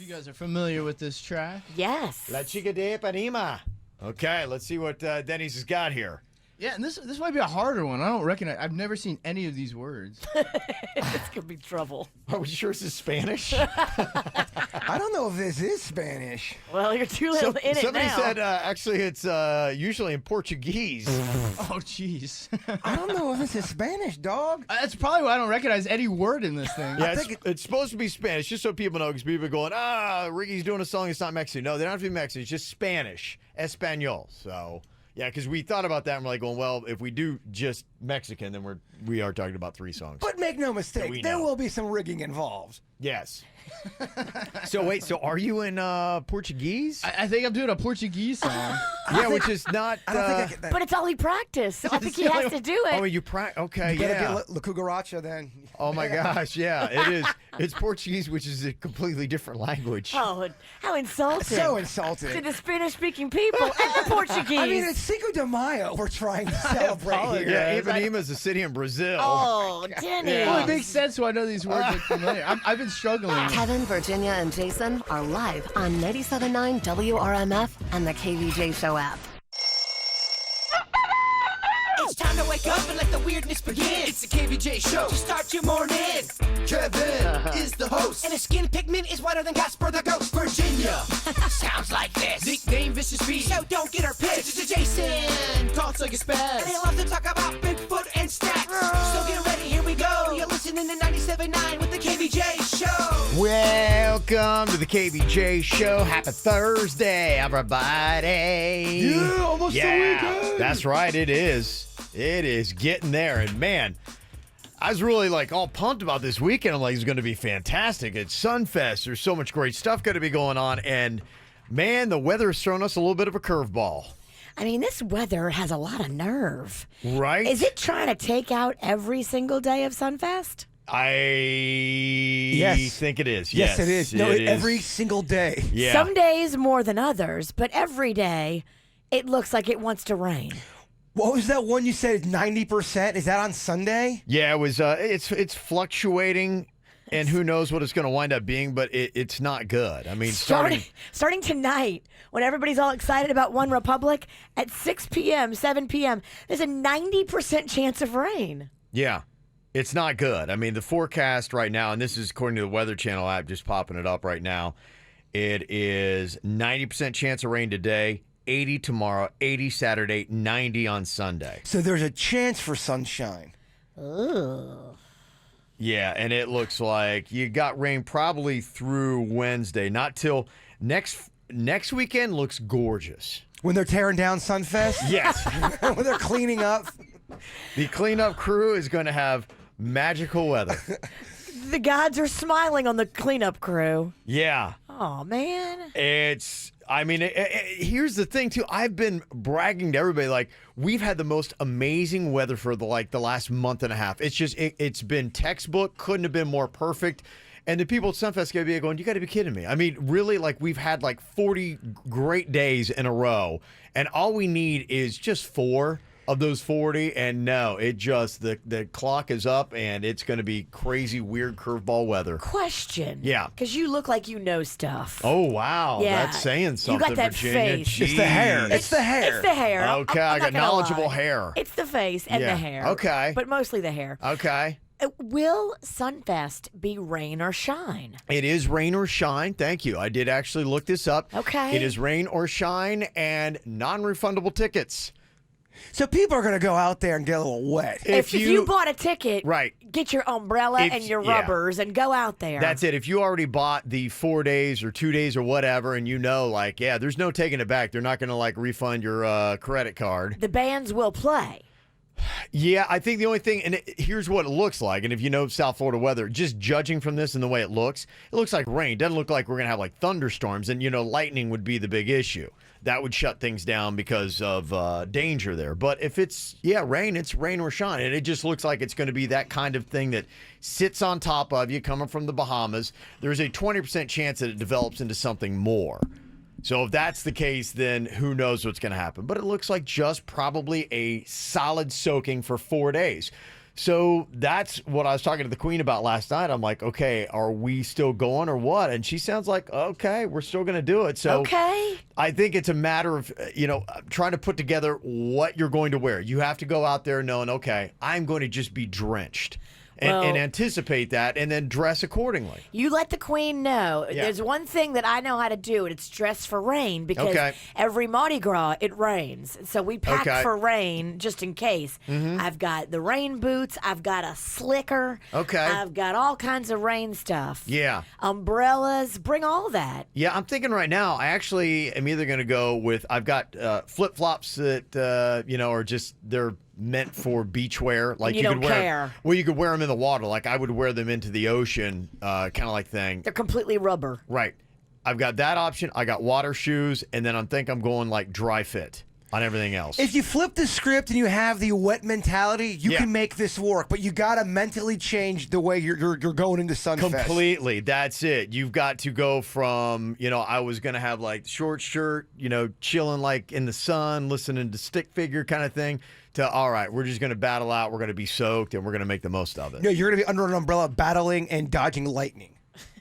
guys are familiar with this track. Yes. La chica de Ipanema. Okay, let's see what Denny's has got here. Yeah, and this might be a harder one. I don't recognize. I've never seen any of these words. It's gonna be trouble. Are we sure this is Spanish? I don't know if this is Spanish. Well, you're too little in it Somebody now. said actually it's usually in Portuguese. Oh, jeez. I don't know if this is Spanish, dog. That's probably why I don't recognize any word in this thing. Yeah, it's supposed to be Spanish, just so people know, because people are going, Ricky's doing a song, it's not Mexican. No, they don't have to be Mexican, it's just Spanish, Espanol. So, yeah, because we thought about that and we're like going, well, if we do just Mexican, then we are talking about 3 songs. But make no mistake, there will be some rigging involved. Yes. So wait, so are you in Portuguese? I think I'm doing a Portuguese song. Yeah, which is not. I don't think I get that. But it's all he practiced, so I think he has to do it. Oh, you okay? You gotta Yeah. get La Cucaracha then. Oh my gosh, yeah, it is. It's Portuguese, which is a completely different language. Oh, how insulting. So To insulting. the Spanish-speaking people and the Portuguese. I mean, it's Cinco de Mayo we're trying to celebrate here. Yeah, Ipanema is a city in Brazil. Oh, Denny. Yeah. Well, it makes sense so I know these words are familiar. I've been struggling. Kevin, Virginia, and Jason are live on 97.9 WRMF and the KVJ Show app. It's time to wake up and let the weirdness begin. It's the KVJ show to start your morning. Kevin is the host, and his skin pigment is whiter than Casper the Ghost. Virginia sounds like this. Nickname Vicious Bee, so don't get her pissed. Jason talks like a spaz, and he loves to talk about Bigfoot and stacks. So get ready, here we go. You're listening to 97.9 with the KVJ show. Welcome to the KVJ show. Happy Thursday, everybody. Yeah, almost the weekend. That's right, it is. It is getting there, and man, I was really like all pumped about this weekend. I'm like, it's going to be fantastic. It's Sunfest. There's so much great stuff going to be going on, and man, the weather has thrown us a little bit of a curveball. I mean, this weather has a lot of nerve. Right? Is it trying to take out every single day of Sunfest? I think it is. Yes, it is. No, it is. every single day. Yeah. Some days more than others, but every day it looks like it wants to rain. What was that one you said is 90%? Is that on Sunday? Yeah, it was. It's fluctuating, and who knows what it's going to wind up being, but it's not good. I mean, Starting tonight, when everybody's all excited about One Republic, at 6 p.m., 7 p.m., there's a 90% chance of rain. Yeah, it's not good. I mean, the forecast right now, and this is according to the Weather Channel app, just popping it up right now, it is 90% chance of rain today, 80 tomorrow, 80 Saturday, 90 on Sunday. So there's a chance for sunshine. Ugh. Yeah, and it looks like you got rain probably through Wednesday, not till next weekend. Looks gorgeous. When they're tearing down Sunfest? Yes. When they're cleaning up? The cleanup crew is going to have magical weather. The gods are smiling on the cleanup crew. Yeah. Oh, man. Here's the thing, too. I've been bragging to everybody, like, we've had the most amazing weather for the last month and a half. It's just, it's been textbook, couldn't have been more perfect. And the people at Sunfest going to be going, you got to be kidding me. I mean, really, like, we've had like 40 great days in a row, and all we need is just 4 of those 40, and no, it just, the clock is up, and it's going to be crazy, weird curveball weather. Question. Yeah. Because you look like you know stuff. Oh, wow. Yeah. That's saying something, You got that Virginia. face. It's the hair. Jeez. It's the hair. It's the hair. Okay, I'm I not got gonna knowledgeable lie. hair. It's the face and Yeah. the hair. Okay. But mostly the hair. Okay. Will Sunfest be rain or shine? It is rain or shine. Thank you. I did actually look this up. Okay. It is rain or shine and non-refundable tickets. So people are going to go out there and get a little wet. If you bought a ticket, Right. get your umbrella and your yeah. rubbers and go out there. That's it. If you already bought the 4 days or 2 days or whatever, and you know, like, yeah, there's no taking it back. They're not going to, like, refund your credit card. The bands will play. Yeah, I think the only thing, and here's what it looks like, and if you know South Florida weather, just judging from this and the way it looks like rain. It doesn't look like we're going to have, like, thunderstorms, and, lightning would be the big issue. That would shut things down because of danger there. But if it's, rain, it's rain or shine, and it just looks like it's going to be that kind of thing that sits on top of you coming from the Bahamas. There's a 20% chance that it develops into something more. So if that's the case, then who knows what's going to happen. But it looks like just probably a solid soaking for 4 days. So that's what I was talking to the Queen about last night. I'm like, okay, are we still going or what? And she sounds like, okay, we're still going to do it. So Okay. I think it's a matter of, trying to put together what you're going to wear. You have to go out there knowing, okay, I'm going to just be drenched. And anticipate that and then dress accordingly. You let the Queen know. Yeah. There's one thing that I know how to do, and it's dress for rain, because every Mardi Gras, it rains. So we pack for rain just in case. I've got the rain boots. I've got a slicker. I've got all kinds of rain stuff. Yeah. Umbrellas. Bring all that. Yeah, I'm thinking right now, I actually am either going to go with, I've got flip-flops that, are just, they're meant for beach wear. Like you don't could wear care. Well, you could wear them in the water. Like I would wear them into the ocean, kind of like thing. They're completely rubber. Right. I've got that option. I got water shoes, and then I'm going like dry fit on everything else. If you flip the script and you have the wet mentality, you can make this work. But you got to mentally change the way you're going into Sunfest. Completely. That's it. You've got to go from, I was going to have like short shirt, chilling like in the sun, listening to stick figure kind of thing, to, all right, we're just going to battle out. We're going to be soaked, and we're going to make the most of it. No, you're going to be under an umbrella battling and dodging lightning.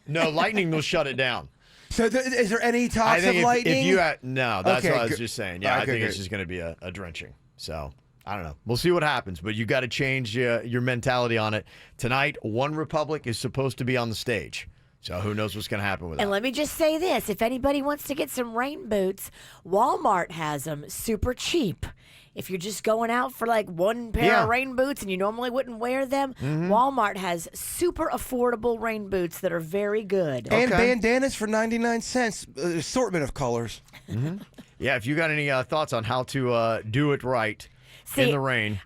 No, lightning will shut it down. So is there any talks of lightning? No, that's what I was good. just saying. Yeah, I think it's just going to be a drenching. So I don't know. We'll see what happens, but you got to change your mentality on it. Tonight, One Republic is supposed to be on the stage. So who knows what's going to happen with that. And let me just say this. If anybody wants to get some rain boots, Walmart has them super cheap. If you're just going out for like one pair of rain boots and you normally wouldn't wear them, Walmart has super affordable rain boots that are very good. And bandanas for 99 cents, assortment of colors. Yeah, if you got any thoughts on how to do it right in the rain.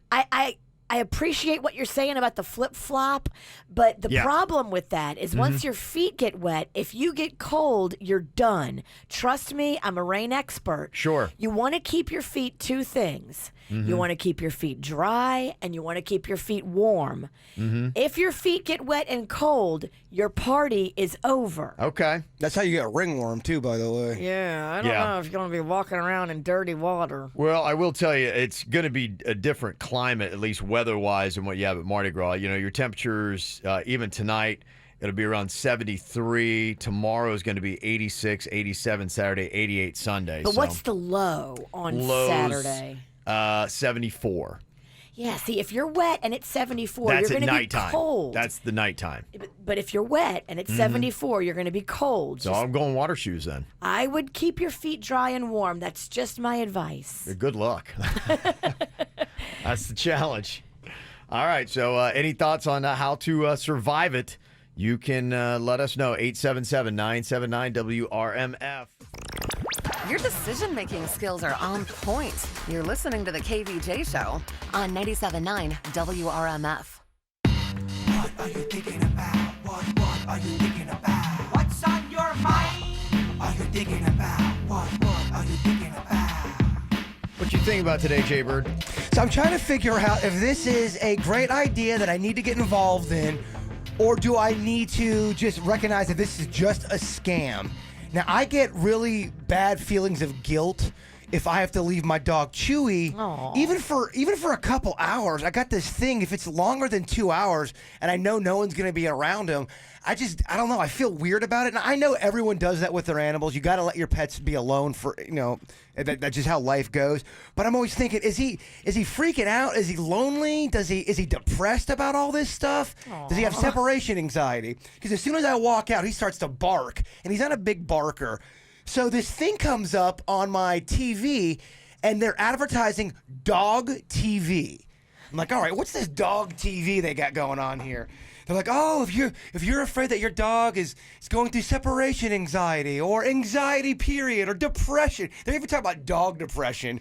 I appreciate what you're saying about the flip-flop, but the problem with that is once your feet get wet, if you get cold, you're done. Trust me, I'm a rain expert. Sure. You want to keep your feet two things. You want to keep your feet dry, and you want to keep your feet warm. If your feet get wet and cold, your party is over. Okay. That's how you get ringworm, too, by the way. Yeah, I don't know if you're going to be walking around in dirty water. Well, I will tell you, it's going to be a different climate, at least weather-wise, than what you have at Mardi Gras. Your temperatures, even tonight, it'll be around 73. Tomorrow is going to be 86, 87 Saturday, 88 Sunday. But what's the low on Saturday? 74. Yeah, see, if you're wet and it's 74, That's you're going to be nighttime. cold. That's the nighttime. But if you're wet and it's 74, you're going to be cold. So I'm going water shoes then. I would keep your feet dry and warm. That's just my advice. Good luck. That's the challenge. All right, so any thoughts on how to survive it? You can let us know, 877-979-WRMF. Your decision-making skills are on point. You're listening to the KVJ Show on 97.9 WRMF. What are you thinking about? What are you thinking about? What's on your mind? Are you thinking about? What are you thinking about? What you think about today, Jay Bird? So I'm trying to figure out if this is a great idea that I need to get involved in, or do I need to just recognize that this is just a scam? Now, I get really bad feelings of guilt if I have to leave my dog Chewy, even for a couple hours. I got this thing, if it's longer than 2 hours and I know no one's going to be around him, I don't know. I feel weird about it. And I know everyone does that with their animals. You got to let your pets be alone for, that's just how life goes. But I'm always thinking, is he freaking out? Is he lonely? Is he depressed about all this stuff? Does he have separation anxiety? Because as soon as I walk out, he starts to bark, and he's not a big barker. So this thing comes up on my TV, and they're advertising dog TV. I'm like, all right, what's this dog TV they got going on here? They're like, oh, if you're afraid that your dog is going through separation anxiety or anxiety period or depression. They're even talking about dog depression.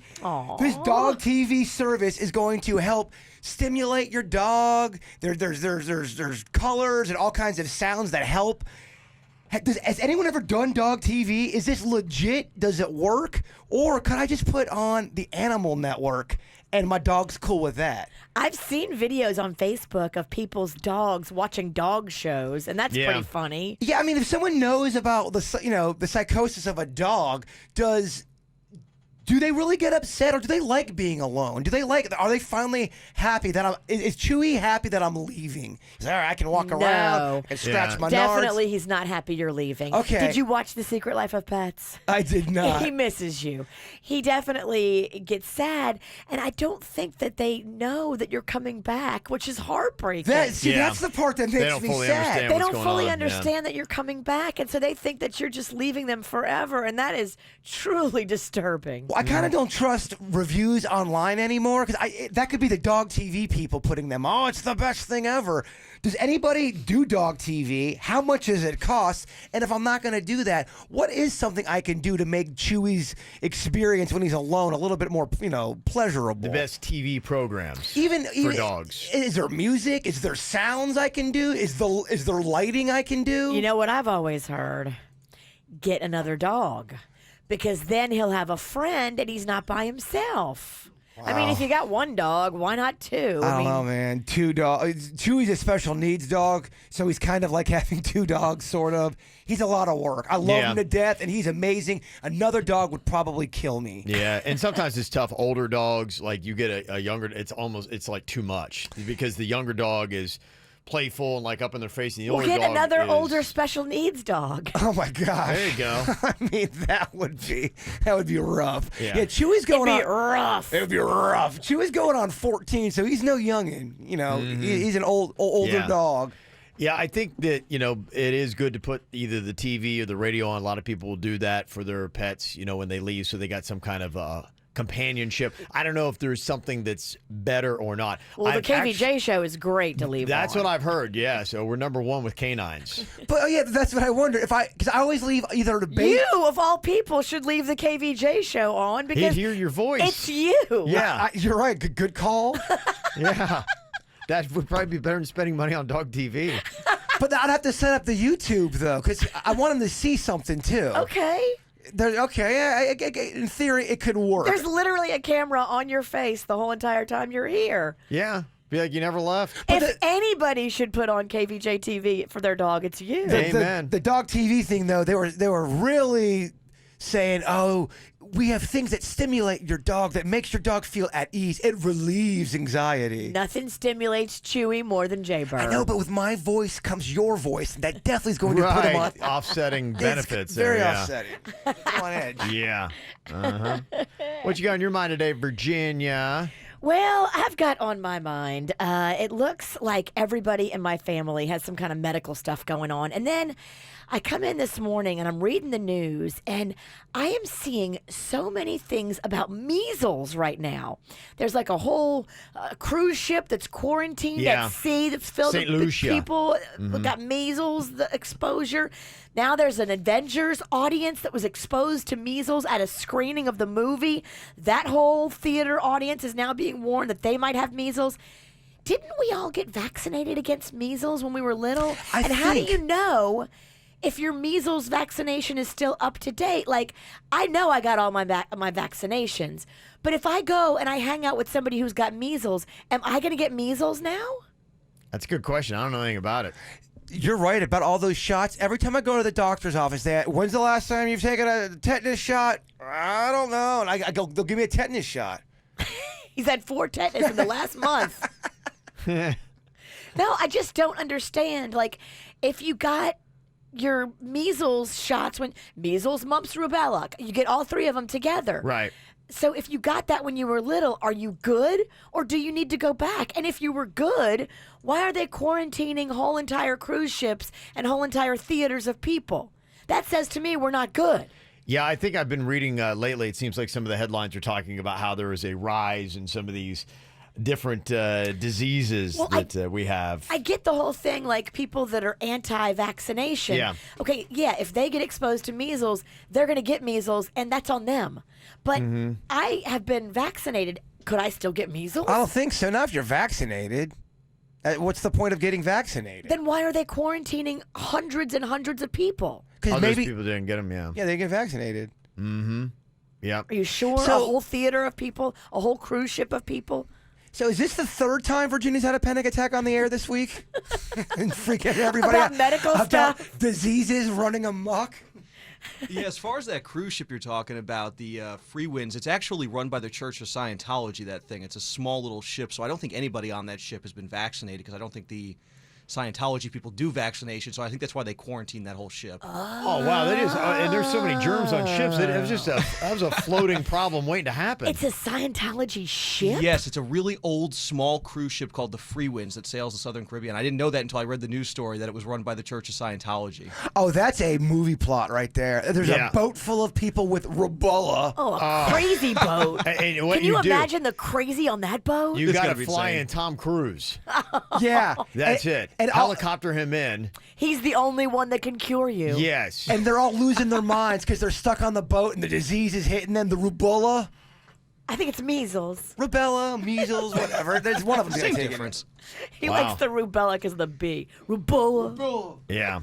This dog TV service is going to help stimulate your dog. There's colors and all kinds of sounds that help. Has anyone ever done dog TV? Is this legit? Does it work? Or could I just put on the Animal Network and my dog's cool with that? I've seen videos on Facebook of people's dogs watching dog shows, and that's pretty funny. Yeah, I mean, if someone knows about the psychosis of a dog, do do they really get upset, or do they like being alone? Are they finally happy that is Chewy happy that I'm leaving? He's like, all right, I can walk around and scratch my Definitely, nards. he's not happy you're leaving. Okay. Did you watch The Secret Life of Pets? I did not. He misses you. He definitely gets sad, and I don't think that they know that you're coming back, which is heartbreaking. That's the part that makes don't me fully sad. understand They what's don't going fully on, understand that you're coming back, and so they think that you're just leaving them forever, and that is truly disturbing. Well, I kind of don't trust reviews online anymore because that could be the dog TV people putting them. Oh, it's the best thing ever. Does anybody do dog TV? How much does it cost? And if I'm not going to do that, what is something I can do to make Chewy's experience when he's alone a little bit more, pleasurable? The best TV programs Even for dogs. Is there music? Is there sounds I can do? Is there lighting I can do? You know what I've always heard? Get another dog, because then he'll have a friend and he's not by himself. I mean, if you got one dog, why not two? I don't know, man. 2 dogs. Chewy's a special needs dog, so he's kind of like having 2 dogs, sort of. He's a lot of work. I love him to death, and he's amazing. Another dog would probably kill me. Yeah, and sometimes it's tough. Older dogs, like you get a younger, it's like too much because the younger dog is playful and like up in their face, and the older get dog another is... older special needs dog. Oh my gosh! There you go. I mean, that would be rough. Yeah. Chewy's going It'd be on rough. It would be rough. Chewy's going on 14, so he's no youngin. He's an older Yeah. dog. Yeah, I think that, it is good to put either the TV or the radio on. A lot of people will do that for their pets, when they leave, so they got some kind of companionship. I don't know if there's something that's better or not. Well, the KVJ show is great to leave That's on. what I've heard, yeah. So we're number 1 with canines. But that's what I wonder. Because I always leave either the bait. You, of all people, should leave the KVJ show on He'd because hear your voice. it's you. Yeah. You're right. Good call. Yeah. That would probably be better than spending money on dog TV. But I'd have to set up the YouTube, though, because I want him to see something, too. Okay. In theory, it could work. There's literally a camera on your face the whole entire time you're here. Yeah. Be like you never left. If anybody should put on KVJ TV for their dog, it's you. Amen. The dog TV thing, though, they were really saying, oh, we have things that stimulate your dog, that makes your dog feel at ease. It relieves anxiety. Nothing stimulates Chewy more than Jaybird. I know, but with my voice comes your voice, and that definitely is going to put him on. Offsetting benefits. It's very there, yeah. offsetting. I'm on edge. Yeah. What you got on your mind today, Virginia? Well, I've got on my mind, it looks like everybody in my family has some kind of medical stuff going on. And then I come in this morning and I'm reading the news, and I am seeing so many things about measles right now. There's like a whole cruise ship that's quarantined at sea that's filled St. with Lucia. people got measles, the exposure. Now there's an Avengers audience that was exposed to measles at a screening of the movie. That whole theater audience is now being warned that they might have measles. Didn't we all get vaccinated against measles when we were little? How do you know if your measles vaccination is still up to date? Like, I know I got all my vaccinations, but if I go and I hang out with somebody who's got measles, am I going to get measles now? That's a good question. I don't know anything about it. You're right about all those shots. Every time I go to the doctor's office, when's the last time you've taken a tetanus shot? I don't know. And I go, they'll give me a tetanus shot. He's had 4 tetanus in the last month. No, I just don't understand. Like, if you got your measles shots when measles, mumps, rubella, you get all 3 of them together. Right. So if you got that when you were little, are you good or do you need to go back? And if you were good, why are they quarantining whole entire cruise ships and whole entire theaters of people? That says to me we're not good. Yeah, I think I've been reading lately. It seems like some of the headlines are talking about how there is a rise in some of these different diseases that we have. I get the whole thing, like people that are anti-vaccination. Yeah. Okay, yeah, if they get exposed to measles, they're going to get measles, and that's on them. But I have been vaccinated. Could I still get measles? I don't think so. Not if you're vaccinated. What's the point of getting vaccinated? Then why are they quarantining hundreds and hundreds of people? Because Others maybe people didn't get them, yeah. Yeah, they get vaccinated. Yeah. Are you sure? So- A whole theater of people? A whole cruise ship of people? So is this the 3rd time Virginia's had a panic attack on the air this week? And freaking everybody About out medical about stuff? diseases running amok? Yeah, as far as that cruise ship you're talking about, the Free Winds, it's actually run by the Church of Scientology, that thing. It's a small little ship, so I don't think anybody on that ship has been vaccinated because I don't think the Scientology people do vaccination, so I think that's why they quarantine that whole ship. Oh wow, that is, and there's so many germs on ships. It was just that was a floating problem waiting to happen. It's a Scientology ship? Yes, it's a really old, small cruise ship called the Free Winds that sails the Southern Caribbean. I didn't know that until I read the news story that it was run by the Church of Scientology. Oh, that's a movie plot right there. There's Yeah. a boat full of people with rubella. Oh, a crazy boat. And what Can you do, imagine the crazy on that boat? You It's got gotta to be fly insane. in Tom Cruise. Yeah. That's it. And Helicopter him in. He's the only one that can cure you. Yes. And they're all losing their minds because they're stuck on the boat and the disease is hitting them. The rubella, I think it's measles. rubella, measles, whatever. There's one of them. Same difference. He Wow. likes the rubella because of the B. Rubella. Yeah.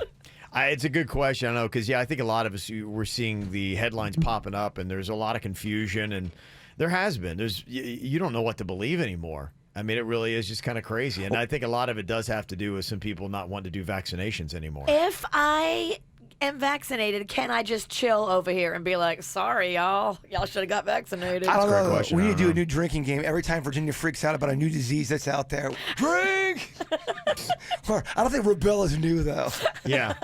It's a good question, I know, because, I think a lot of us, we're seeing the headlines popping up, and there's a lot of confusion, and there has been. You don't know what to believe anymore. I mean, it really is just kind of crazy, and I think a lot of it does have to do with some people not wanting to do vaccinations anymore. If I am vaccinated, can I just chill over here and be like, sorry, y'all. Y'all should have got vaccinated. I don't a great know. question. We I need to don't do a know. new drinking game. Every time Virginia freaks out about a new disease that's out there, drink! Or, I don't think rubella's new, though. Yeah.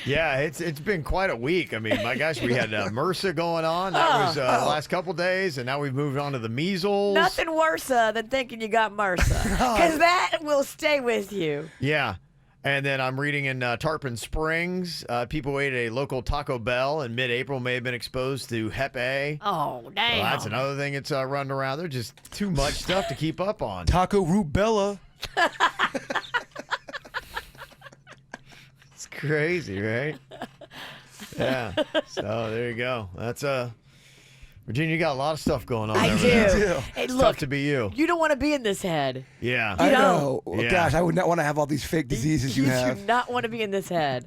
Yeah, it's been quite a week. I mean, my gosh, we had MRSA going on. That was the last couple days, and now we've moved on to the measles. Nothing worse than thinking you got MRSA. Because that will stay with you. Yeah. And then I'm reading in Tarpon Springs, people who ate at a local Taco Bell in mid-April may have been exposed to Hep A. Oh, damn. Well, that's another thing that's running around. There's just too much stuff to keep up on. Taco rubella. It's crazy, right? Yeah. So there you go. That's Virginia, you got a lot of stuff going on. I over do. there. Hey, It's look, tough to be you. you don't want to be in this head. Yeah. I don't. know. Yeah. Gosh, I would not want to have all these fake diseases you have. do not want to be in this head.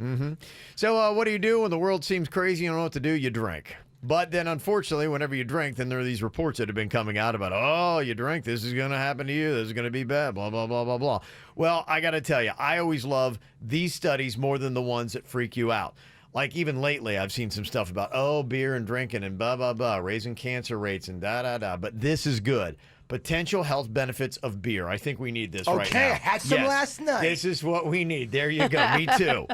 So what do you do when the world seems crazy? You don't know what to do. You drink. But then, unfortunately, whenever you drink, then there are these reports that have been coming out about, oh, you drink, this is going to happen to you. This is going to be bad, blah, blah, blah, blah, blah. Well, I got to tell you, I always love these studies more than the ones that freak you out. Like even lately, I've seen some stuff about, beer and drinking and blah, blah, blah, raising cancer rates and da-da-da. But this is good. Potential health benefits of beer. I think we need this right now. Okay, I had some last night. This is what we need. There you go. Me too.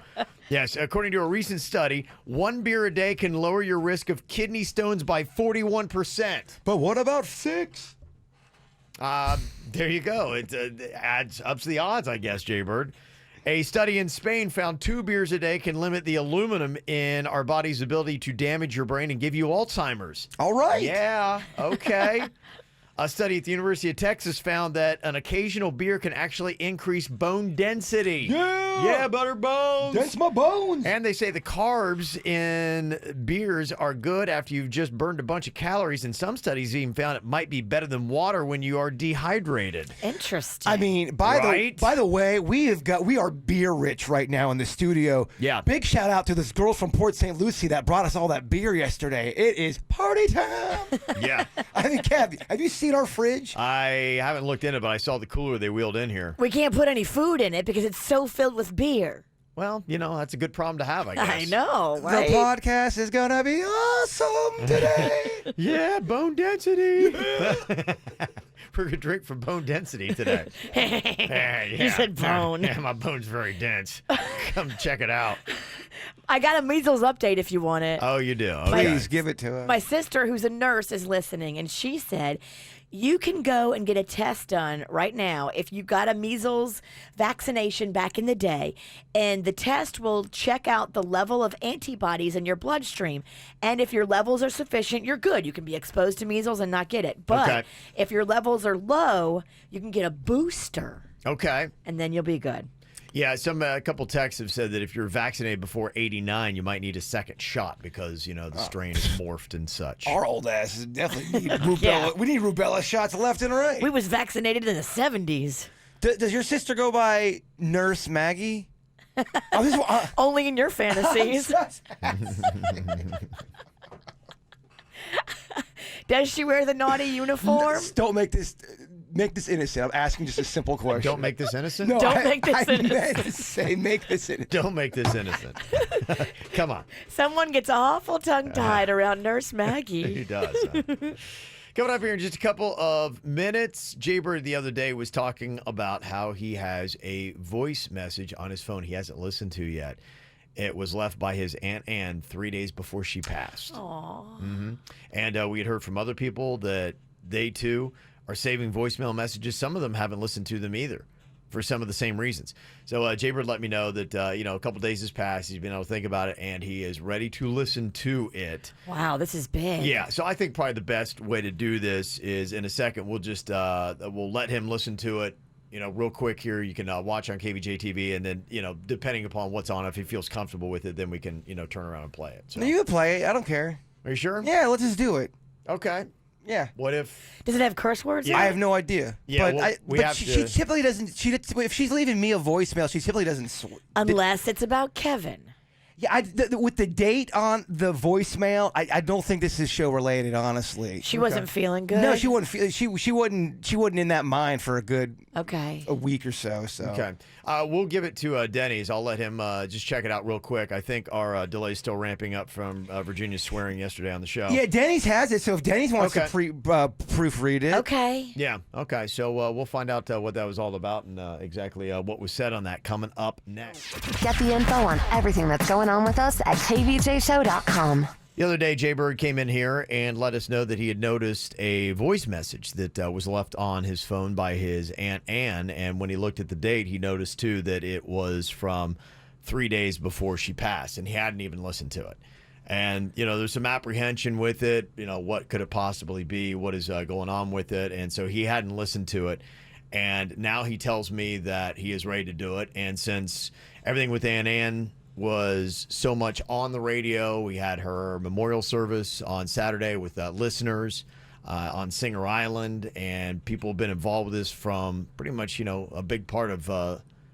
Yes, according to a recent study, one beer a day can lower your risk of kidney stones by 41%. But what about 6? There you go. It ups the odds, I guess, Jaybird. A study in Spain found 2 beers a day can limit the aluminum in our body's ability to damage your brain and give you Alzheimer's. All right. Yeah, okay. A study at the University of Texas found that an occasional beer can actually increase bone density. Yeah, butter bones. That's my bones. And they say the carbs in beers are good after you've just burned a bunch of calories. And some studies even found it might be better than water when you are dehydrated. Interesting. I mean, by the way, we are beer rich right now in the studio. Yeah. Big shout out to this girls from Port St. Lucie that brought us all that beer yesterday. It is party time. Yeah. I mean, Kev, have you seen our fridge? I haven't looked in it, but I saw the cooler they wheeled in here. we can't put any food in it because it's so filled with beer. Well, that's a good problem to have, I guess. I know, The right? podcast is gonna be awesome today. Yeah, bone density. We're going to drink for bone density today. You said bone. Yeah, my bone's very dense. Come check it out. I got a measles update if you want it. Oh, you do? Okay. Please give it to us. My sister, who's a nurse, is listening, and she said, you can go and get a test done right now if you got a measles vaccination back in the day, and the test will check out the level of antibodies in your bloodstream. And if your levels are sufficient, you're good. You can be exposed to measles and not get it. But Okay. if your levels are low, you can get a booster, Okay. and then you'll be good. Yeah, a couple texts have said that if you're vaccinated before 89, you might need a second shot because, the strain is morphed and such. Our old asses definitely need rubella. Yeah. We need rubella shots left and right. We was vaccinated in the 70s. Does your sister go by Nurse Maggie? Only in your fantasies. Does she wear the naughty uniform? Don't make this make this innocent. I'm asking just a simple question. Don't make this innocent? No, Don't make this I innocent. meant to say make this innocent. Don't make this innocent. Come on. Someone gets awful tongue-tied around Nurse Maggie. He does. Coming up here in just a couple of minutes, Jaybird the other day was talking about how he has a voice message on his phone he hasn't listened to yet. It was left by his Aunt Ann 3 days before she passed. Aww. And we had heard from other people that they, too, are saving voicemail messages. Some of them haven't listened to them either for some of the same reasons. So Jaybird let me know that, a couple days has passed. He's been able to think about it, and he is ready to listen to it. Wow, this is big. Yeah, so I think probably the best way to do this is in a second we'll just we'll let him listen to it, real quick here. You can watch on KVJ TV, and then, depending upon what's on, if he feels comfortable with it, then we can, turn around and play it. So. You can play it. I don't care. Are you sure? Yeah, let's just do it. Okay. Yeah. What if? Does it have curse words? in I it? have no idea. Yeah, but well, we have she to- typically doesn't. If she's leaving me a voicemail, she typically doesn't. Unless it's about Kevin. Yeah, with the date on the voicemail, I don't think this is show related. Honestly, She wasn't feeling good. no, she wouldn't feel. She wouldn't in that mind for Okay. a week or so. So Okay. We'll give it to Denny's. I'll let him just check it out real quick. I think our delay is still ramping up from Virginia swearing yesterday on the show. yeah, Denny's has it. So if Denny's wants Okay. to proofread it, Okay. Yeah. Okay. So we'll find out what that was all about and exactly what was said on that coming up next. Get the info on everything that's going on with us at kvjshow.com. The other day, Jaybird came in here and let us know that he had noticed a voice message that was left on his phone by his Aunt Ann. And when he looked at the date, he noticed, too, that it was from 3 days before she passed, and he hadn't even listened to it. And, there's some apprehension with it. What could it possibly be? What is going on with it? And so he hadn't listened to it. And now he tells me that he is ready to do it. And since everything with Aunt Ann was so much on the radio, we had her memorial service on Saturday with listeners on Singer Island, and people have been involved with this from pretty much, a big part of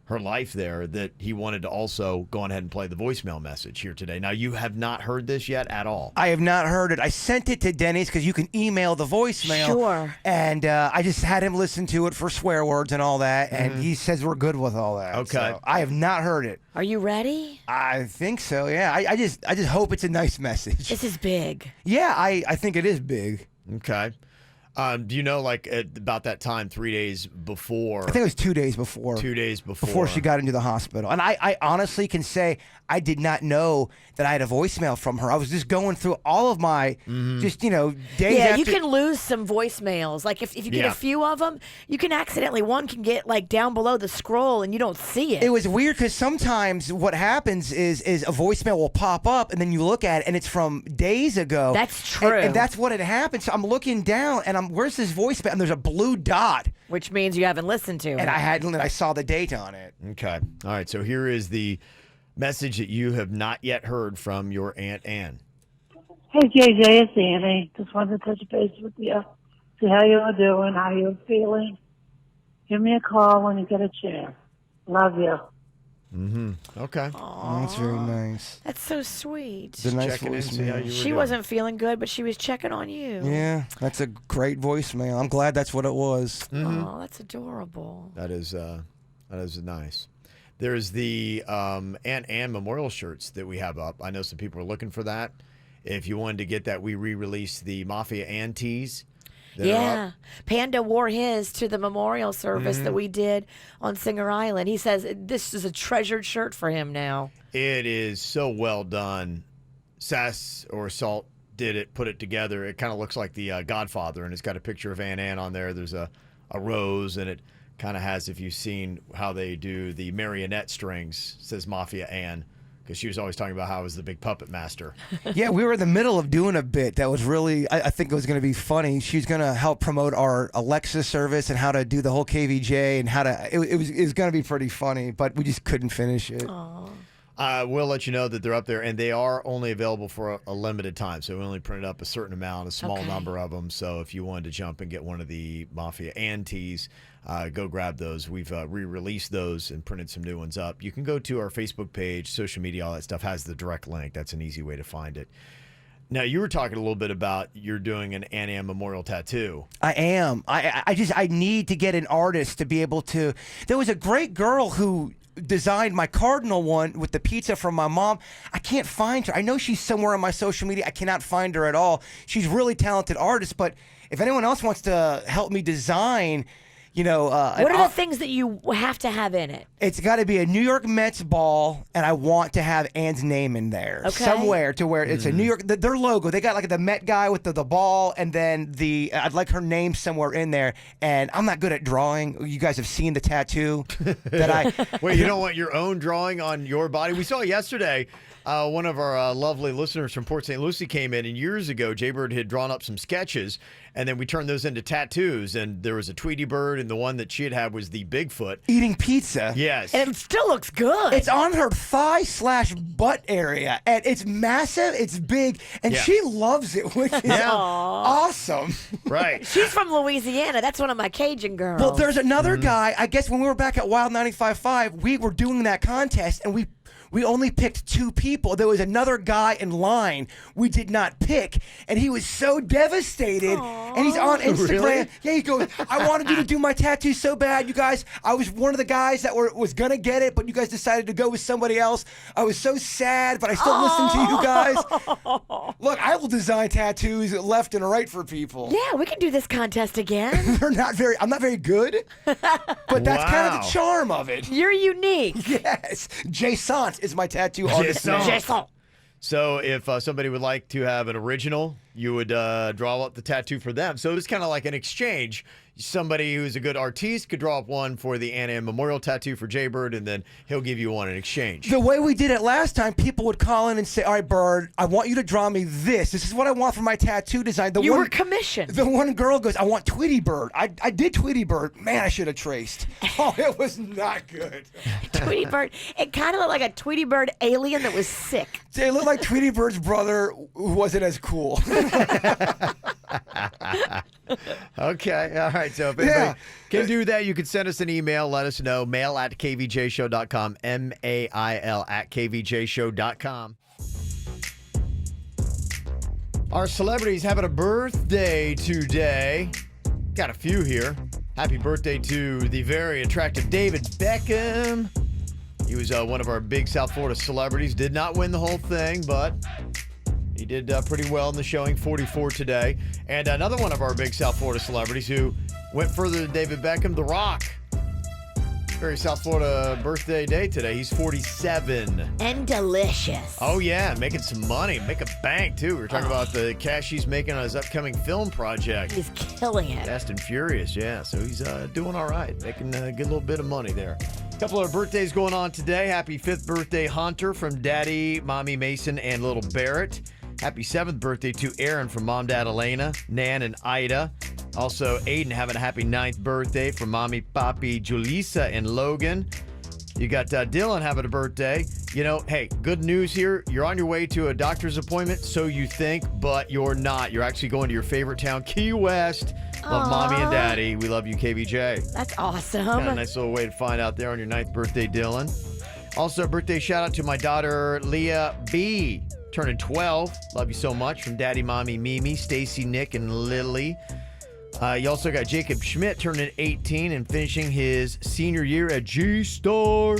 her life there, that he wanted to also go on ahead and play the voicemail message here today. Now, you have not heard this yet at all. I have not heard it. I sent it to Denny's because you can email the voicemail. Sure. And I just had him listen to it for swear words and all that, and he says we're good with all that. Okay. So I have not heard it. Are you ready? I think so. Yeah. I just hope it's a nice message. This is big. Yeah. I think it is big. Okay. Do you know, about that time, 3 days before? I think it was 2 days before. 2 days before. Before she got into the hospital. And I honestly can say I did not know that I had a voicemail from her. I was just going through all of my, days Yeah, after. you can lose some voicemails. Like if you get Yeah. a few of them, you can accidentally, one can get down below the scroll and you don't see it. It was weird because sometimes what happens is a voicemail will pop up and then you look at it and it's from days ago. That's true. And that's what had happened. So I'm looking down and where's this voicemail? And there's a blue dot. Which means you haven't listened to it. And I saw the date on it. Okay. All right. So here is the message that you have not yet heard from your Aunt Ann. Hey, JJ, it's Annie. Just wanted to touch base with you, see how you were doing, how you were feeling. Give me a call when you get a chance. Love you. Okay. Oh, that's very nice. That's so sweet. It's a nice Checking in, see how voicemail. you were She doing. wasn't feeling good, but she was checking on you. Yeah, that's a great voicemail. I'm glad that's what it was. Oh, that's adorable. That is nice. There's the Aunt Ann memorial shirts that we have up. I know some people are looking for that. If you wanted to get that, we re-released the Mafia Ann tees. that are Yeah. up. Panda wore his to the memorial service that we did on Singer Island. He says this is a treasured shirt for him now. It is so well done. Sass or Salt did it, put it together. It kind of looks like the Godfather, and it's got a picture of Aunt Ann on there. There's a rose, and it kind of has, if you've seen how they do the marionette strings, it says Mafia Ann, because she was always talking about how I was the big puppet master. Yeah, we were in the middle of doing a bit that was really, I think it was going to be funny. She's going to help promote our Alexa service and how to do the whole KVJ and how to, it was going to be pretty funny, but we just couldn't finish it. We'll let you know that they're up there, and they are only available for a limited time. So we only printed up a certain amount, a small number of them. So if you wanted to jump and get one of the Mafia Ann tees, go grab those. We've re-released those and printed some new ones up. You can go to our Facebook page, social media, all that stuff has the direct link. That's an easy way to find it. Now, you were talking a little bit about you're doing an Ann Ann memorial tattoo. I am. I need to get an artist to be able to. There was a great girl who designed my cardinal one with the pizza from my mom. I can't find her. I know she's somewhere on my social media. I cannot find her at all. She's a really talented artist, but if anyone else wants to help me design, what are the things that you have to have in it? It's got to be a New York Mets ball, and I want to have Ann's name in there somewhere to where it's a New York. Their logo. They got like the Met guy with the ball, and then I'd like her name somewhere in there. And I'm not good at drawing. You guys have seen the tattoo that I. Wait, you don't want your own drawing on your body? We saw yesterday. One of our lovely listeners from Port St. Lucie came in, and years ago, Jaybird had drawn up some sketches, and then we turned those into tattoos. And there was a Tweety Bird, and the one that she had was the Bigfoot. Eating pizza. Yes. And it still looks good. It's on her thigh/butt area, and it's massive, it's big, and she loves it, which is awesome. Right. She's from Louisiana. That's one of my Cajun girls. Well, there's another guy, I guess when we were back at Wild 95.5, we were doing that contest, and we only picked 2 people. There was another guy in line we did not pick, and he was so devastated. And he's on Instagram. Really? Yeah, he goes, I wanted you to do my tattoo so bad, you guys. I was one of the guys that was going to get it, but you guys decided to go with somebody else. I was so sad, but I still listened to you guys. Look, I will design tattoos left and right for people. Yeah, we can do this contest again. I'm not very good, but that's kind of the charm of it. You're unique. Yes. Jason is my tattoo artist name. Jason. So if somebody would like to have an original, you would draw up the tattoo for them. So it's kind of like an exchange. Somebody who's a good artiste could draw up one for the Ann Ann memorial tattoo for Jaybird, and then he'll give you one in exchange. The way we did it last time, people would call in and say, all right, Bird, I want you to draw me this. This is what I want for my tattoo design. You were commissioned. The one girl goes, I want Tweety Bird. I did Tweety Bird. Man, I should have traced. Oh, it was not good. Tweety Bird. It kind of looked like a Tweety Bird alien that was sick. It looked like Tweety Bird's brother who wasn't as cool. Okay, all right. So if anybody can do that, you can send us an email. Let us know. mail@kvjshow.com. mail@kvjshow.com. Our celebrities having a birthday today. Got a few here. Happy birthday to the very attractive David Beckham. He was one of our big South Florida celebrities. Did not win the whole thing, but he did pretty well in the showing, 44 today. And another one of our big South Florida celebrities who went further than David Beckham, The Rock. Very South Florida birthday day today. He's 47. And delicious. Oh, yeah, making some money. Make a bank, too. We were talking about the cash he's making on his upcoming film project. He's killing it. Fast and Furious, yeah. So he's doing all right, making a good little bit of money there. A couple of birthdays going on today. Happy 5th birthday, Hunter, from Daddy, Mommy Mason, and Little Barrett. Happy 7th birthday to Aaron from Mom, Dad, Elena, Nan, and Ida. Also, Aiden having a happy 9th birthday from Mommy, Papi, Julissa, and Logan. You got Dylan having a birthday. You know, hey, good news here. You're on your way to a doctor's appointment, so you think, but you're not. You're actually going to your favorite town, Key West. Love Mommy and Daddy. We love you, KVJ. That's awesome. Kind of a nice little way to find out there on your 9th birthday, Dylan. Also, a birthday shout out to my daughter, Leah B., turning 12. Love you so much. From Daddy, Mommy, Mimi, Stacy, Nick, and Lily. You also got Jacob Schmidt turning 18 and finishing his senior year at G-Star.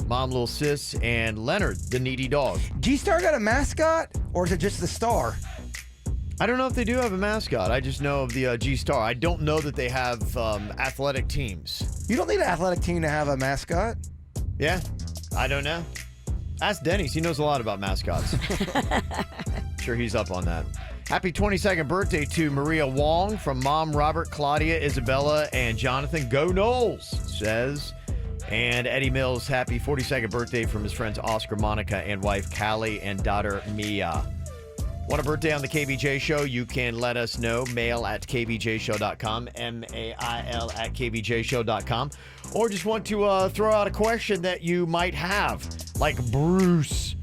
Mom, Little Sis, and Leonard, the needy dog. G-Star got a mascot, or is it just the star? I don't know if they do have a mascot. I just know of the G-Star. I don't know that they have athletic teams. You don't need an athletic team to have a mascot. Yeah, I don't know. Ask Denny's. He knows a lot about mascots. Sure, he's up on that. Happy 22nd birthday to Maria Wong from Mom, Robert, Claudia, Isabella, and Jonathan. Go Knowles, says. And Eddie Mills, happy 42nd birthday from his friends Oscar, Monica, and wife Callie, and daughter Mia. Want a birthday on the KVJ Show? You can let us know. mail@kvjshow.com. mail@kvjshow.com. Or just want to throw out a question that you might have. Like Bruce.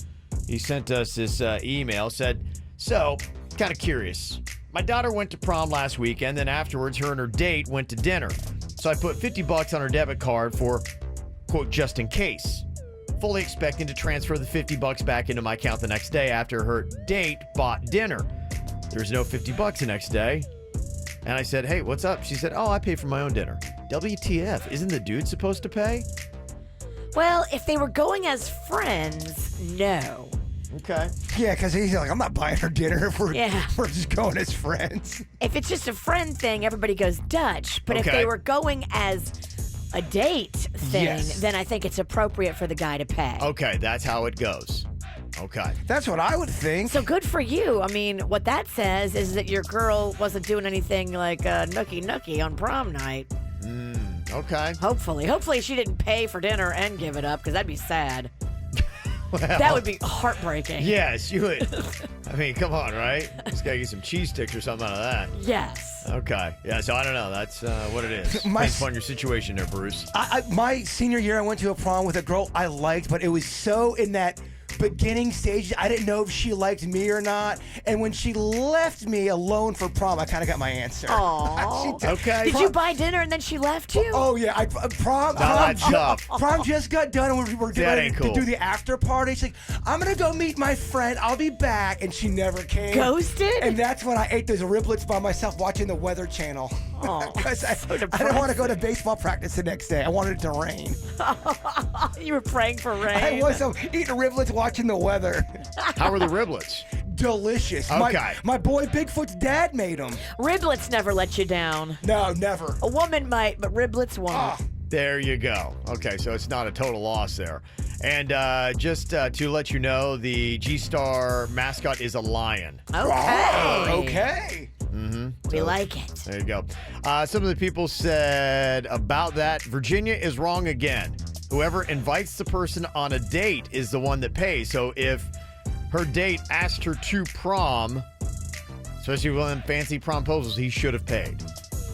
He sent us this email. Said, so, kind of curious. My daughter went to prom last weekend. Then afterwards, her and her date went to dinner. So I put $50 on her debit card for, quote, just in case. fully expecting to transfer the $50 back into my account the next day after her date bought dinner. There's no $50 the next day. And I said, hey, what's up? She said, oh, I pay for my own dinner. WTF, isn't the dude supposed to pay? Well, if they were going as friends, no. Okay. Yeah, because he's like, I'm not buying her dinner if we're Yeah. just going as friends. If it's just a friend thing, everybody goes Dutch. But if Okay. they were going as a date thing, Yes. then I think it's appropriate for the guy to pay. Okay, that's how it goes. Okay. That's what I would think. So good for you. I mean, what that says is that your girl wasn't doing anything like nookie on prom night. Okay. Hopefully she didn't pay for dinner and give it up, because that'd be sad. That would be heartbreaking. Yes, you would. I mean, come on, right? Just gotta get some cheese sticks or something out of that. Yes. Okay. Yeah, so I don't know. That's what it is. Depends on your situation there, Bruce. My senior year, I went to a prom with a girl I liked, but it was so in that beginning stage, I didn't know if she liked me or not. And when she left me alone for prom, I kind of got my answer. Aww. Okay. Did you buy dinner and then she left you? Oh yeah, prom that's tough. prom just got done and we're getting That ready ain't to cool. do the after party. She's like, I'm gonna go meet my friend. I'll be back, and she never came. Ghosted? And that's when I ate those riblets by myself watching the Weather Channel. Aw, Because I so didn't want to go to baseball practice the next day. I wanted it to rain. You were praying for rain. I was eating riblets watching the weather. How were the riblets? Delicious. Okay. My boy Bigfoot's dad made them. Riblets never let you down. No, never. A woman might, but riblets won't. Ah. There you go. Okay, so it's not a total loss there. And just to let you know, the G-Star mascot is a lion. Okay. Okay. We like it. There you go. Some of the people said about that, Virginia is wrong again. Whoever invites the person on a date is the one that pays. So if her date asked her to prom, especially with them fancy promposals, he should have paid.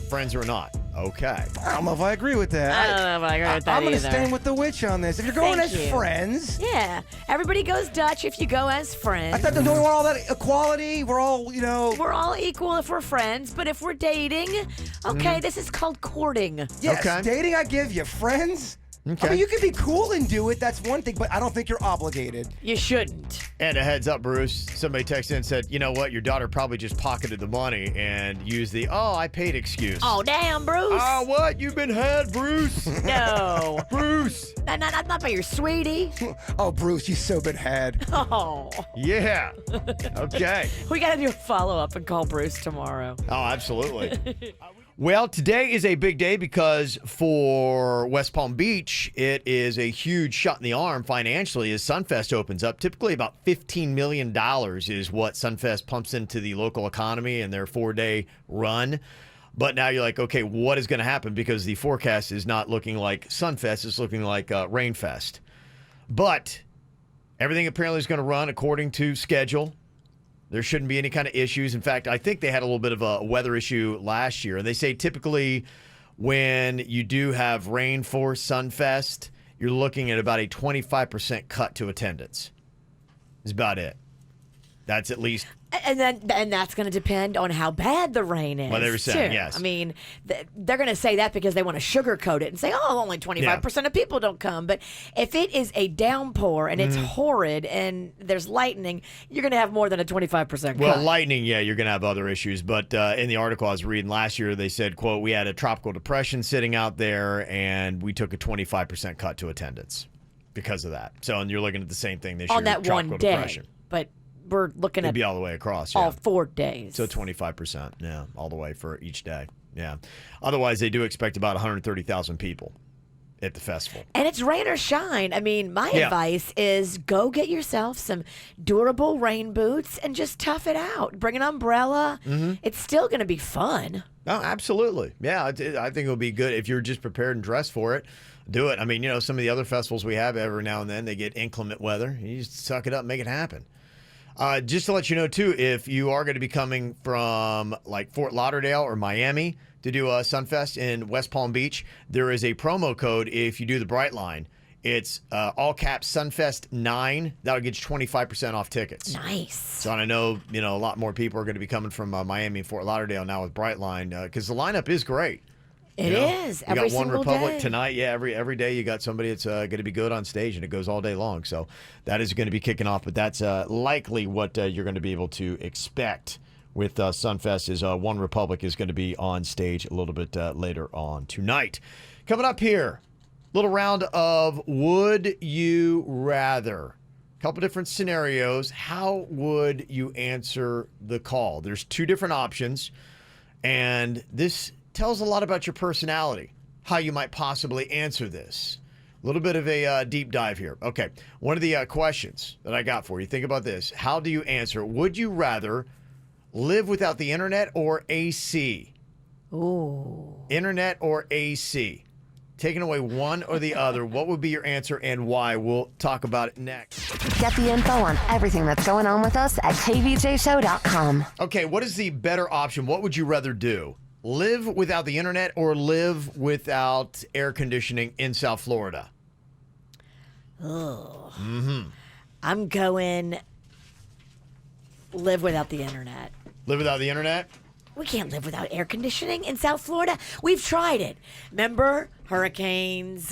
Friends or not. Okay. I don't know if I agree with that. I don't know if I agree with that I'm going to either. stand with the witch on this. If you're going Thank as you. friends, Yeah. Everybody goes Dutch if you go as friends. I thought don't we want all that equality? We're all, We're all equal if we're friends, but if we're dating, okay, this is called courting. yes, Okay. dating I give you. Friends? Okay. I mean, you can be cool and do it. That's one thing, but I don't think you're obligated. You shouldn't. And a heads up, Bruce. Somebody texted in and said, you know what? Your daughter probably just pocketed the money and used the, oh, I paid excuse. Oh, damn, Bruce. Oh, what? You've been had, Bruce. No. Bruce. Not by your sweetie. Oh, Bruce, you've so been had. Oh. Yeah. Okay. We got to do a follow-up and call Bruce tomorrow. Oh, absolutely. Well, today is a big day because for West Palm Beach, it is a huge shot in the arm financially as Sunfest opens up. Typically about $15 million is what Sunfest pumps into the local economy in their 4-day run. But now you're like, okay, what is going to happen? Because the forecast is not looking like Sunfest, it's looking like Rainfest. But everything apparently is going to run according to schedule. There shouldn't be any kind of issues. In fact, I think they had a little bit of a weather issue last year. And they say typically when you do have rain for Sunfest, you're looking at about a 25% cut to attendance. That's about it. That's at least... And that's going to depend on how bad the rain is. Well, they were saying, too. yes. I mean, they're going to say that because they want to sugarcoat it and say, oh, only 25% of people don't come. But if it is a downpour and it's horrid and there's lightning, you're going to have more than a 25% cut. Well, lightning, yeah, you're going to have other issues. But in the article I was reading last year, they said, quote, we had a tropical depression sitting out there and we took a 25% cut to attendance because of that. So, and you're looking at the same thing this year. on that tropical one day. depression. But we're looking It'd at be all the way across, all yeah. 4 days. So 25%, yeah, all the way for each day, yeah. Otherwise, they do expect about 130,000 people at the festival. And it's rain or shine. I mean, my Yeah. advice is go get yourself some durable rain boots and just tough it out. Bring an umbrella. It's still going to be fun. Oh, absolutely. Yeah, I think it'll be good if you're just prepared and dressed for it. Do it. I mean, you know, some of the other festivals we have every now and then, they get inclement weather. You just suck it up and make it happen. Just to let you know, too, if you are going to be coming from like Fort Lauderdale or Miami to do a Sunfest in West Palm Beach, there is a promo code if you do the Bright Line. It's all caps Sunfest 9. That'll get you 25% off tickets. Nice. So I know, you know, a lot more people are going to be coming from Miami and Fort Lauderdale now with Brightline because the lineup is great. It is You every got One single Republic day. tonight. Yeah, every day you got somebody that's going to be good on stage, and it goes all day long. So that is going to be kicking off. But that's likely what you're going to be able to expect with Sunfest is One Republic is going to be on stage a little bit later on tonight. Coming up here, little round of Would You Rather. Couple different scenarios. How would you answer the call? There's two different options, and this tells a lot about your personality, how you might possibly answer this. A little bit of a deep dive here. Okay, one of the questions that I got for you, think about this. How do you answer? Would you rather live without the internet or AC? Ooh. Internet or AC? Taking away one or the other, what would be your answer and why? We'll talk about it next. Get the info on everything that's going on with us at kvjshow.com. Okay, what is the better option? What would you rather do? Live without the internet or live without air conditioning in South Florida? Ugh. I'm going live without the internet. Live without the internet? We can't live without air conditioning in South Florida. We've tried it. Remember Hurricanes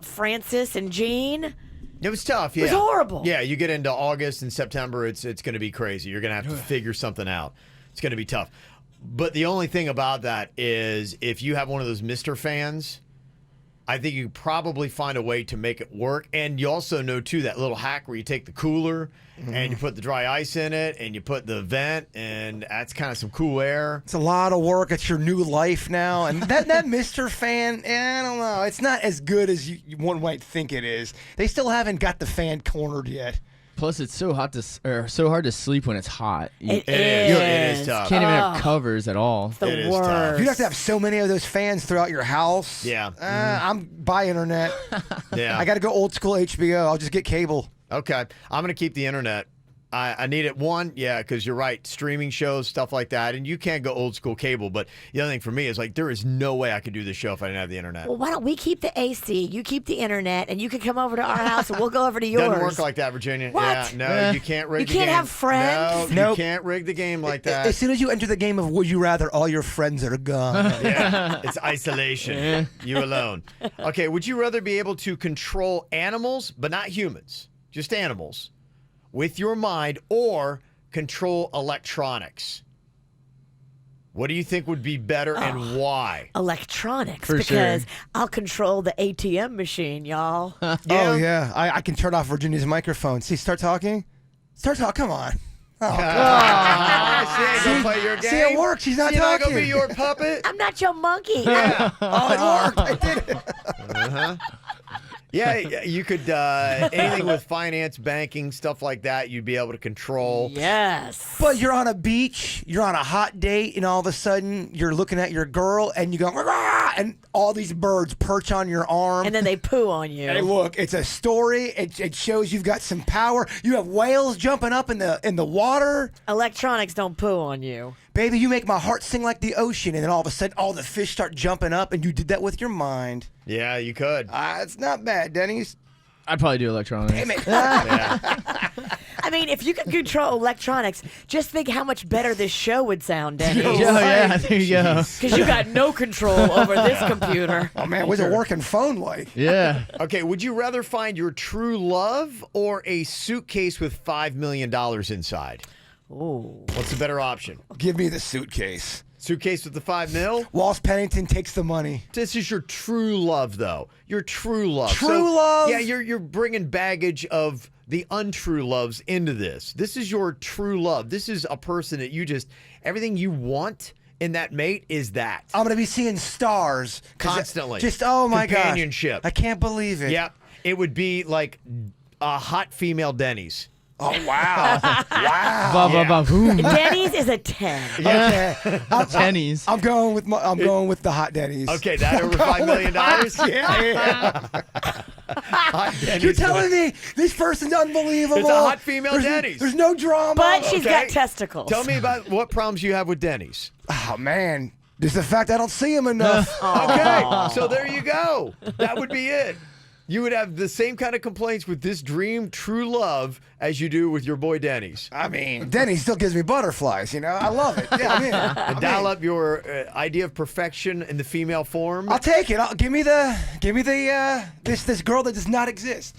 Francis and Jean? It was tough, yeah. It was horrible. Yeah, you get into August and September, it's going to be crazy. You're going to have to figure something out. It's going to be tough. But the only thing about that is if you have one of those Mr. fans, I think you probably find a way to make it work. And you also know, too, that little hack where you take the cooler and you put the dry ice in it and you put the vent, and that's kind of some cool air. It's a lot of work. It's your new life now. And that Mr. fan, I don't know. It's not as good as one might think it is. They still haven't got the fan cornered yet. Plus, it's so hard to sleep when it's hot. You It It is is. tough. can't even have covers at all. The It is worst. tough. You'd have to have so many of those fans throughout your house. Yeah. I'm by internet. Yeah. I got to go old school HBO. I'll just get cable. Okay. I'm going to keep the internet. I need it. One, yeah, because you're right. Streaming shows, stuff like that. And you can't go old school cable. But the other thing for me is like there is no way I could do this show if I didn't have the internet. Well, why don't we keep the AC? You keep the internet, and you can come over to our house, and we'll go over to yours. Doesn't work like that, Virginia. What? Yeah, no, you can't rig You the can't game. have friends? No, Nope. you can't rig the game like that. As soon as you enter the game of Would You Rather, all your friends are gone. Yeah, it's isolation. You alone. Okay, would you rather be able to control animals, but not humans, just animals, with your mind, or control electronics? What do you think would be better and why? Electronics, For because sure. I'll control the ATM machine, y'all. Oh, yeah. I can turn off Virginia's microphone. See, start talking. Start talking. Come on. See, go play your game. See, it works. She's not See, not talking. gonna be your puppet. I'm not your monkey. Yeah. Oh, it worked. I did it. Yeah, you could anything with finance, banking, stuff like that. You'd be able to control. Yes. But you're on a beach, you're on a hot date, and all of a sudden you're looking at your girl and you go, "Rah!" and all these birds perch on your arm. And then they poo on you. Hey, look, it's a story. It shows you've got some power. You have whales jumping up in the water. Electronics don't poo on you. Baby, you make my heart sing like the ocean. And then all of a sudden, all the fish start jumping up, and you did that with your mind. Yeah, you could. It's not bad, Denny's. I'd probably do electronics. Damn it. I mean, if you could control electronics, just think how much better this show would sound, Denny. Oh, yeah, there you go. Because you got no control over this computer. Oh, man, what's a working phone like? Yeah. Okay, would you rather find your true love or a suitcase with $5 million inside? Ooh. What's the better option? Give me the suitcase. Suitcase with the $5 million? Walsh Pennington takes the money. This is your true love, though. Your true love. True love? Yeah, you're bringing baggage of the untrue loves into this. This is your true love. This is a person that you just, everything you want in that mate is that. I'm going to be seeing stars. Constantly. Just, oh my gosh. Companionship. I can't believe it. Yep. It would be like a hot female Denny's. Oh, wow. Wow. Ba, ba, ba, boom. Denny's is a 10. Okay. Pennies. I'm going with the hot Denny's. Okay, that over $5 million? Yeah. Hot Denny's. You're telling me this person's unbelievable. It's a hot female there's, Denny's. There's no drama. But she's Okay. got testicles. Tell me about what problems you have with Denny's. Oh, man. Just the fact I don't see him enough. Okay, so there you go. That would be it. You would have the same kind of complaints with this dream true love as you do with your boy Denny's. I mean, Denny still gives me butterflies, you know? I love it. Yeah, I'm in. And dial up your idea of perfection in the female form. I'll take it. Give me the this girl that does not exist.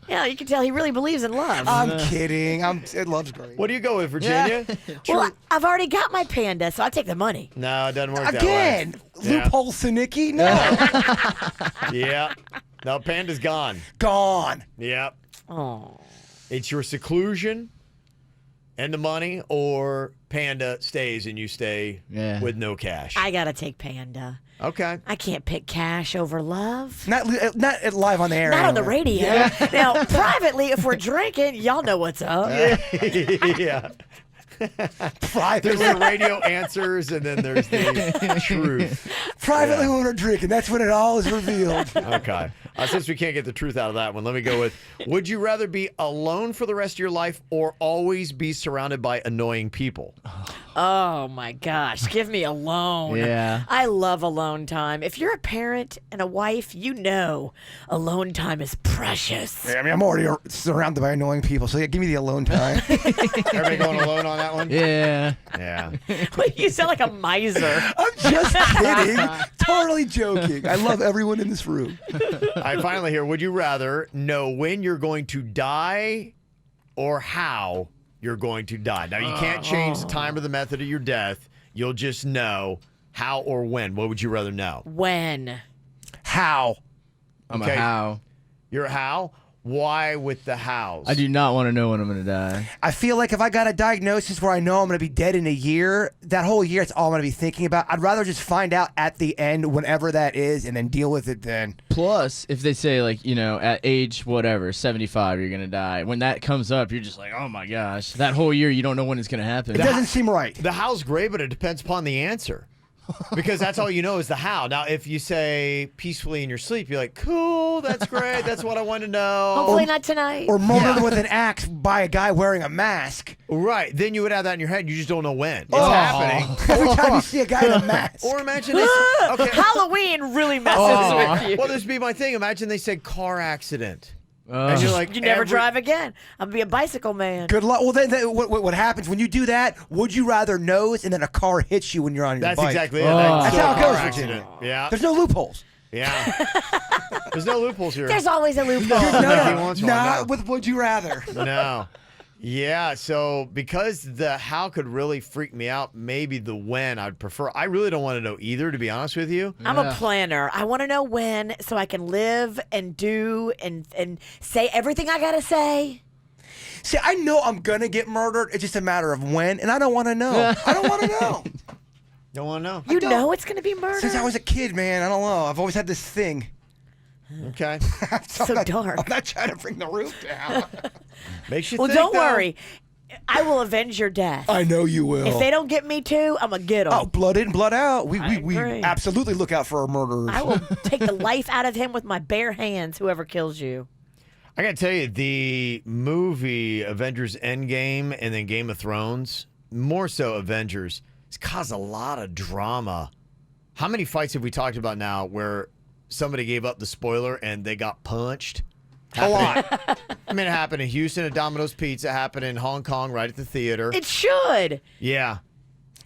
Yeah, you can tell he really believes in love. I'm kidding. Love's great. What do you go with, Virginia? Well, I've already got my panda, so I take the money. No, it doesn't work Again, that way. loophole Sanicky? No. Yeah. No, Panda's gone. Gone. Yep. Oh. It's your seclusion and the money, or Panda stays and you stay with no cash. I gotta take panda. Okay. I can't pick cash over love. Not live on the air. Not on the anyway. radio. Now, privately, if we're drinking, y'all know what's up. Yeah. There's the radio answers, and then there's the truth. Privately when we're drinking, that's when it all is revealed. Okay. Since we can't get the truth out of that one, let me go with, would you rather be alone for the rest of your life or always be surrounded by annoying people? Oh my gosh, give me alone. Yeah. I love alone time. If you're a parent and a wife, you know alone time is precious. I mean, I'm already surrounded by annoying people, so yeah, give me the alone time. Everybody going alone on that one? Yeah. Yeah. You sound like a miser. I'm just kidding. Totally joking. I love everyone in this room. I finally hear, would you rather know when you're going to die or how you're going to die? Now, you can't change the time or the method of your death. You'll just know how or when. What would you rather know? When? How? I'm Okay. a how. You're a how? Why with the hows? I do not want to know when I'm going to die. I feel like if I got a diagnosis where I know I'm going to be dead in a year, that whole year it's all I'm going to be thinking about. I'd rather just find out at the end, whenever that is, and then deal with it then. Plus, if they say, like, you know, at age whatever, 75, you're going to die. When that comes up, you're just like, oh my gosh. That whole year, you don't know when it's going to happen. It doesn't seem right. The how's great, but it depends upon the answer. Because that's all you know is the how. Now, if you say peacefully in your sleep, you're like, cool, that's great, that's what I want to know. Hopefully not tonight. Or murdered with an axe by a guy wearing a mask. Right. Then you would have that in your head. You just don't know when. It's Oh. happening. Every time you see a guy in a mask. Or imagine this. Okay. Halloween really messes with you. Well, this would be my thing. Imagine they said car accident. And you're like, You never drive again. I'm going to be a bicycle man. Good luck. Well, then what happens when you do that? Would you rather nose and then a car hits you when you're on your That's bike? exactly it. That's So how it car goes, accident. Yeah. There's no loopholes. Yeah. There's no loopholes here. There's always a loophole. Not with would you rather. No. Yeah, so because the how could really freak me out, maybe the when I'd prefer. I really don't want to know either, to be honest with you. I'm a planner. I want to know when so I can live and do and say everything I got to say. See, I know I'm going to get murdered. It's just a matter of when, and I don't want to know. I don't want to know. Don't want to know. You know it's going to be murder? Since I was a kid, man, I don't know. I've always had this thing. Okay. So dark. I'm not trying to bring the roof down. Makes you Well, think, don't though. worry. I will avenge your death. I know you will. If they don't get me too, I'm going to get them. Oh, blood in, blood out. We agree. absolutely look out for our murderers. I will take the life out of him with my bare hands, whoever kills you. I got to tell you, the movie Avengers Endgame and then Game of Thrones, more so Avengers, it's caused a lot of drama. How many fights have we talked about now where somebody gave up the spoiler and they got punched? A lot. I mean, it happened in Houston at Domino's Pizza. It happened in Hong Kong right at the theater. It should. Yeah.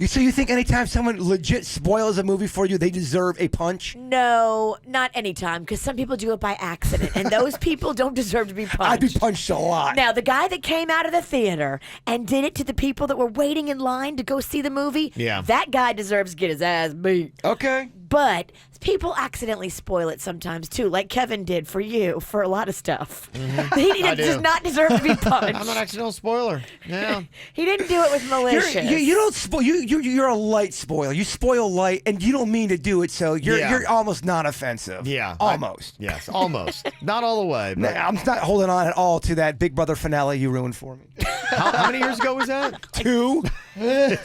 So you think anytime someone legit spoils a movie for you, they deserve a punch? No, not anytime, because some people do it by accident, and those people don't deserve to be punched. I'd be punched a lot. Now, the guy that came out of the theater and did it to the people that were waiting in line to go see the movie, that guy deserves to get his ass beat. Okay. But people accidentally spoil it sometimes, too, like Kevin did for you for a lot of stuff. He does not deserve to be punched. I'm an accidental spoiler. Yeah. He didn't do it with malicious. You don't spoil. You're a light spoiler. You spoil light, and you don't mean to do it, so you're almost non-offensive. Yeah. Almost. Yes, almost. Not all the way. But I'm not holding on at all to that Big Brother finale you ruined for me. how many years ago was that? 2,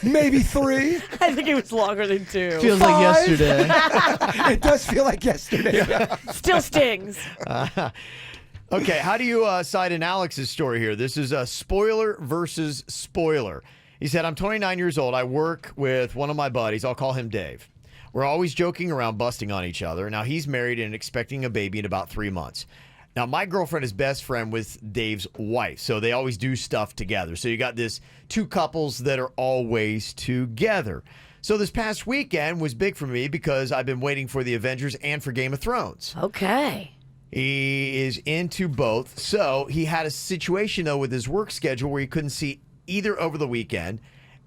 maybe 3. I think it was longer than 2. Feels like 5. yesterday. It does feel like yesterday. Still stings. Okay, how do you cite in Alex's story here? This is a spoiler versus spoiler. He said, I'm 29 years old. I work with one of my buddies. I'll call him Dave. We're always joking around, busting on each other. Now, he's married and expecting a baby in about 3 months. Now, my girlfriend is best friend with Dave's wife, so they always do stuff together. So you got this two couples that are always together. So this past weekend was big for me because I've been waiting for the Avengers and for Game of Thrones. Okay. He is into both. So he had a situation, though, with his work schedule where he couldn't see either over the weekend.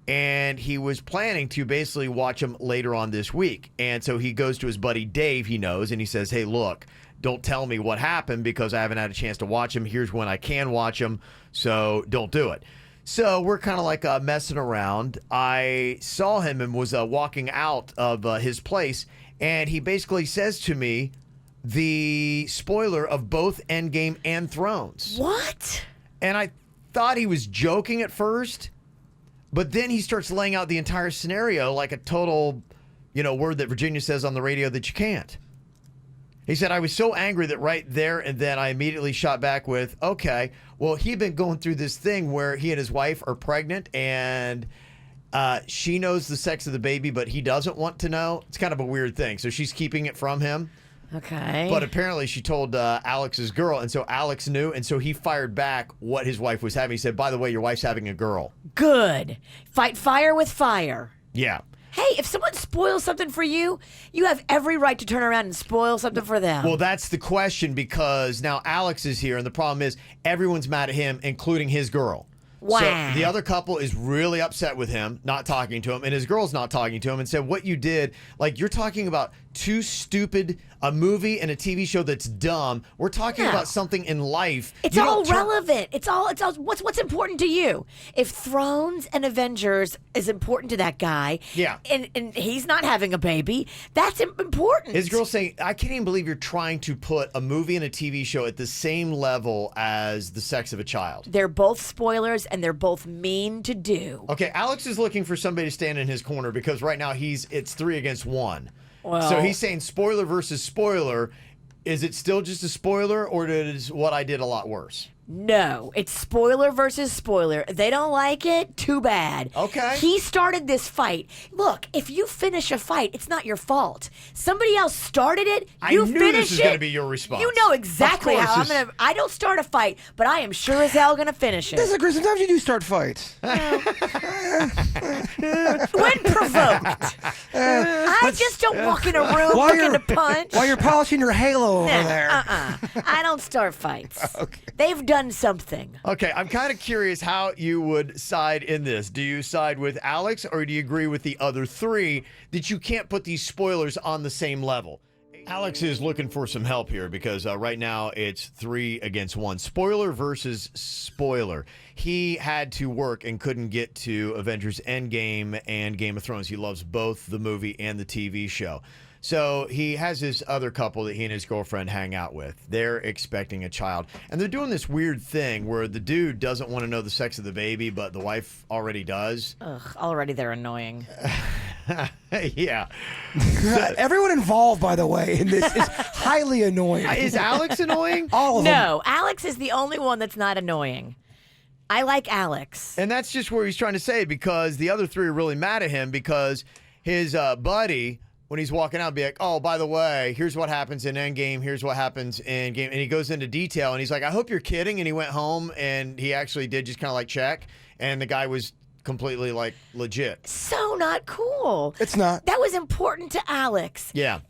And he was planning to basically watch them later on this week. And so he goes to his buddy Dave, he knows, and he says, hey, look, don't tell me what happened because I haven't had a chance to watch him. Here's when I can watch him, so don't do it. So we're kind of like messing around. I saw him and was walking out of his place, and he basically says to me the spoiler of both Endgame and Thrones. What? And I thought he was joking at first, but then he starts laying out the entire scenario like a total, word that Virginia says on the radio that you can't. He said, I was so angry that right there and then I immediately shot back with, okay, well, he'd been going through this thing where he and his wife are pregnant and she knows the sex of the baby, but he doesn't want to know. It's kind of a weird thing. So she's keeping it from him. Okay. But apparently she told Alex's girl, and so Alex knew, and so he fired back what his wife was having. He said, by the way, your wife's having a girl. Good. Fight fire with fire. Yeah. Hey, if someone spoils something for you, you have every right to turn around and spoil something for them. Well, that's the question because now Alex is here, and the problem is everyone's mad at him, including his girl. Wow. So the other couple is really upset with him, not talking to him, and his girl's not talking to him, and said, what you did, like you're talking about too stupid, a movie and a TV show that's dumb. We're talking about something in life. It's all relevant. It's all what's important to you. If Thrones and Avengers is important to that guy, yeah, and he's not having a baby, that's important. His girl's saying, I can't even believe you're trying to put a movie and a TV show at the same level as the sex of a child. They're both spoilers and they're both mean to do. Okay, Alex is looking for somebody to stand in his corner because right now it's 3 against 1. Well, so he's saying spoiler versus spoiler. Is it still just a spoiler, or is what I did a lot worse? No, it's spoiler versus spoiler. They don't like it, too bad. Okay. He started this fight. Look, if you finish a fight, it's not your fault. Somebody else started it, you finish it. I knew this was going to be your response. You know exactly how I'm going to... I don't start a fight, but I am sure as hell going to finish it. Disagree. Sometimes you do start fights. When provoked. I just don't walk in a room looking to punch. While you're polishing your halo over there. I don't start fights. Okay. They've done something. Okay, I'm kind of curious how you would side in this. Do you side with Alex, or do you agree with the other 3 that you can't put these spoilers on the same level? Alex is looking for some help here because right now it's 3 against 1. Spoiler versus spoiler. He had to work and couldn't get to Avengers Endgame and Game of Thrones. He loves both the movie and the TV show. So he has this other couple that he and his girlfriend hang out with. They're expecting a child. And they're doing this weird thing where the dude doesn't want to know the sex of the baby, but the wife already does. Ugh, already they're annoying. Yeah. Everyone involved, by the way, in this is highly annoying. Is Alex annoying? All of them. No, Alex is the only one that's not annoying. I like Alex. And that's just where he's trying to say, because the other 3 are really mad at him because his buddy, when he's walking out, be like, oh, by the way, here's what happens in Endgame, here's what happens in Game, and he goes into detail, and he's like, I hope you're kidding, and he went home, and he actually did just kind of like check, and the guy was completely like legit. So not cool. It's not. That was important to Alex. Yeah.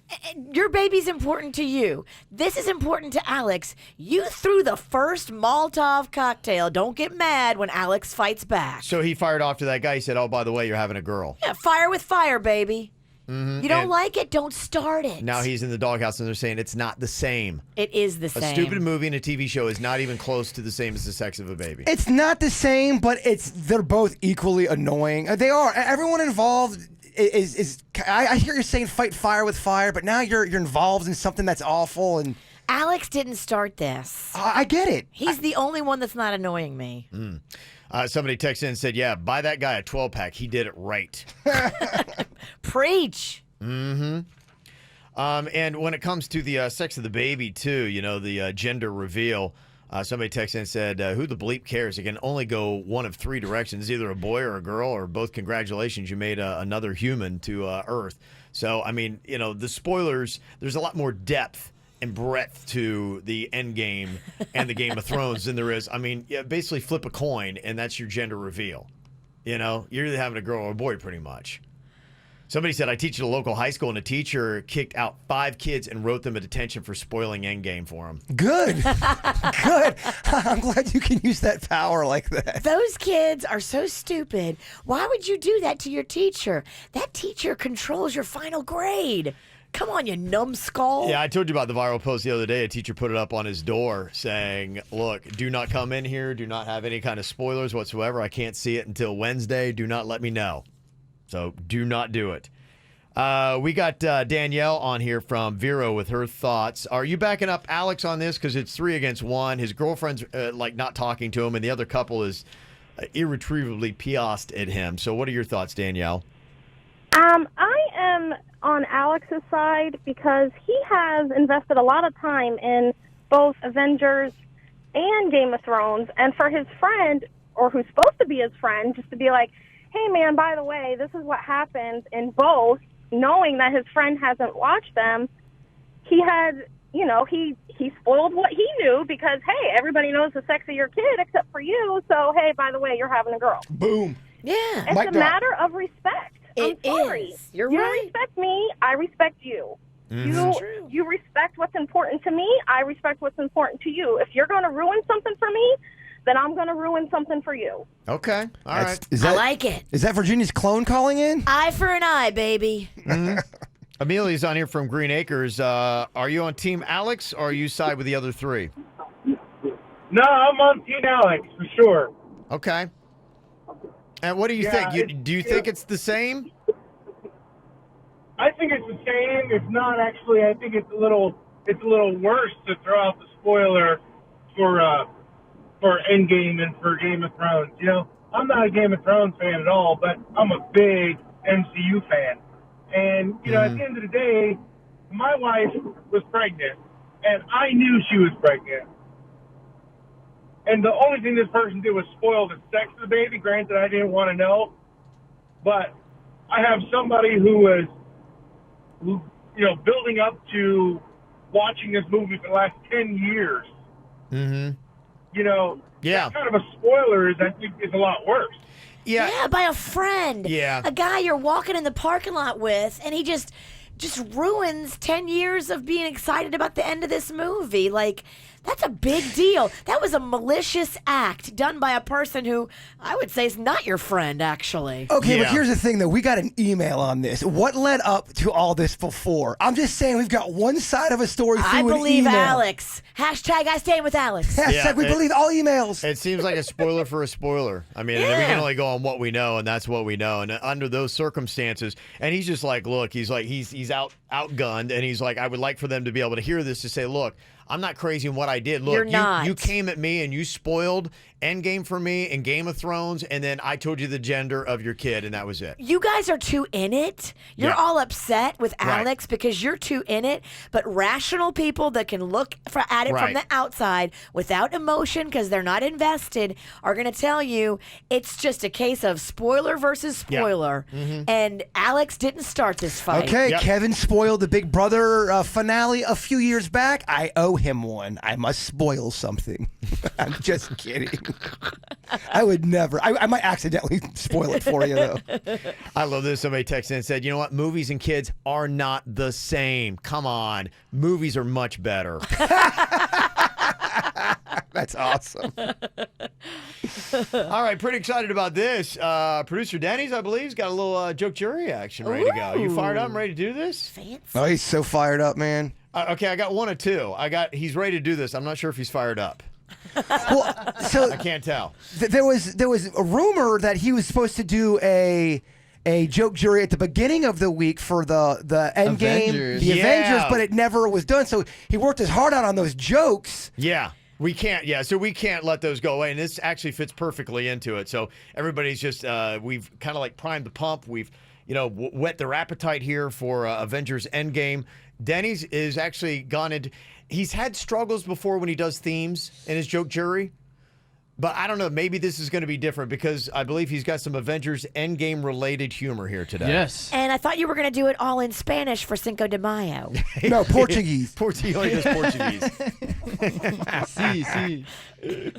Your baby's important to you. This is important to Alex. You threw the first Molotov cocktail. Don't get mad when Alex fights back. So he fired off to that guy. He said, oh, by the way, you're having a girl. Yeah, fire with fire, baby. Mm-hmm. You don't like it? Don't start it. Now he's in the doghouse, and they're saying it's not the same. It is the same. A stupid movie and a TV show is not even close to the same as the sex of a baby. It's not the same, but they're both equally annoying. They are. Everyone involved is I hear you saying fight fire with fire, but now you're involved in something that's awful. And Alex didn't start this. I get it. He's the only one that's not annoying me. Somebody texted in and said, yeah, buy that guy a 12-pack. He did it right. Preach. Mm-hmm. And when it comes to the sex of the baby, too, the gender reveal, Somebody texted in and said, who the bleep cares? It can only go one of three directions, either a boy or a girl, or both. Congratulations, you made another human to Earth. So, I mean, the spoilers, there's a lot more depth and breadth to the Endgame and the Game of Thrones than there is. I mean, basically flip a coin, and that's your gender reveal. You're either having a girl or a boy pretty much. Somebody said, I teach at a local high school, and a teacher kicked out 5 kids and wrote them a detention for spoiling Endgame for them. Good. Good. I'm glad you can use that power like that. Those kids are so stupid. Why would you do that to your teacher? That teacher controls your final grade. Come on, you numbskull. Yeah, I told you about the viral post the other day. A teacher put it up on his door saying, look, do not come in here. Do not have any kind of spoilers whatsoever. I can't see it until Wednesday. Do not let me know. So do not do it. We got Danielle on here from Vero with her thoughts. Are you backing up Alex on this? Because it's 3 against 1. His girlfriend's not talking to him, and the other couple is irretrievably pissed at him. So what are your thoughts, Danielle? I am on Alex's side because he has invested a lot of time in both Avengers and Game of Thrones, and for his friend, or who's supposed to be his friend, just to be like, hey, man, by the way, this is what happens in both, knowing that his friend hasn't watched them, he had, he spoiled what he knew because, hey, everybody knows the sex of your kid except for you, so, hey, by the way, you're having a girl. Boom. Yeah. It's a matter of respect. I'm sorry. Is. You're you right. respect me, I respect you. You respect what's important to me, I respect what's important to you. If you're going to ruin something for me, then I'm going to ruin something for you. Okay. All right. I like it. Is that Virginia's clone calling in? Eye for an eye, baby. Amelia's on here from Green Acres. Are you on Team Alex, or are you side with the other 3? No, I'm on Team Alex for sure. Okay. And what do you think? Do you think it's the same? I think it's the same. It's not actually. I think it's a little worse to throw out the spoiler for Endgame and for Game of Thrones. I'm not a Game of Thrones fan at all, but I'm a big MCU fan. And at the end of the day, my wife was pregnant, and I knew she was pregnant. And the only thing this person did was spoil the sex of the baby. Granted, I didn't want to know. But I have somebody who was, building up to watching this movie for the last 10 years. Mm-hmm. That kind of a spoiler I think is a lot worse. Yeah, by a friend. Yeah. A guy you're walking in the parking lot with, and he just ruins 10 years of being excited about the end of this movie. Like, that's a big deal. That was a malicious act done by a person who I would say is not your friend, actually. Okay, but here's the thing, though. We got an email on this. What led up to all this before? I'm just saying we've got one side of a story through I believe an email. Alex. Hashtag I stand with Alex. Hashtag we believe all emails. It seems like a spoiler for a spoiler. I mean, we can only go on what we know, and that's what we know. And under those circumstances, and he's just like, look, he's outgunned, and he's like, I would like for them to be able to hear this to say, look, I'm not crazy in what I did. Look, you came at me and you spoiled Endgame for me and Game of Thrones, and then I told you the gender of your kid, and that was it. You guys are too in it. You're all upset with Alex because you're too in it. But rational people that can look at it from the outside without emotion because they're not invested are going to tell you it's just a case of spoiler versus spoiler. And Alex didn't start this fight. Okay, Kevin spoiled the Big Brother finale a few years back. I owe him one. I must spoil something. I'm just kidding. I would never. I might accidentally spoil it for you, though. I love this. Somebody texted in and said, you know what? Movies and kids are not the same. Come on. Movies are much better. That's awesome. All right, pretty excited about this. Producer Denny's, I believe, has got a little joke jury action ready to go. You fired up and ready to do this? Fancy. Oh, he's so fired up, man. Okay, I got one or two. He's ready to do this. I'm not sure if he's fired up. Well, so I can't tell. There was a rumor that he was supposed to do a joke jury at the beginning of the week for the end game, the Avengers, but it never was done. So he worked his heart out on those jokes. Yeah. We can't, so we can't let those go away. And this actually fits perfectly into it. So everybody's just, we've kind of like primed the pump. We've whet their appetite here for Avengers Endgame. Denny's is actually gone into. He's had struggles before when he does themes in his joke jury. But I don't know. Maybe this is going to be different because I believe he's got some Avengers Endgame related humor here today. Yes. And I thought you were going to do it all in Spanish for Cinco de Mayo. No, Portuguese. He only does Portuguese. See.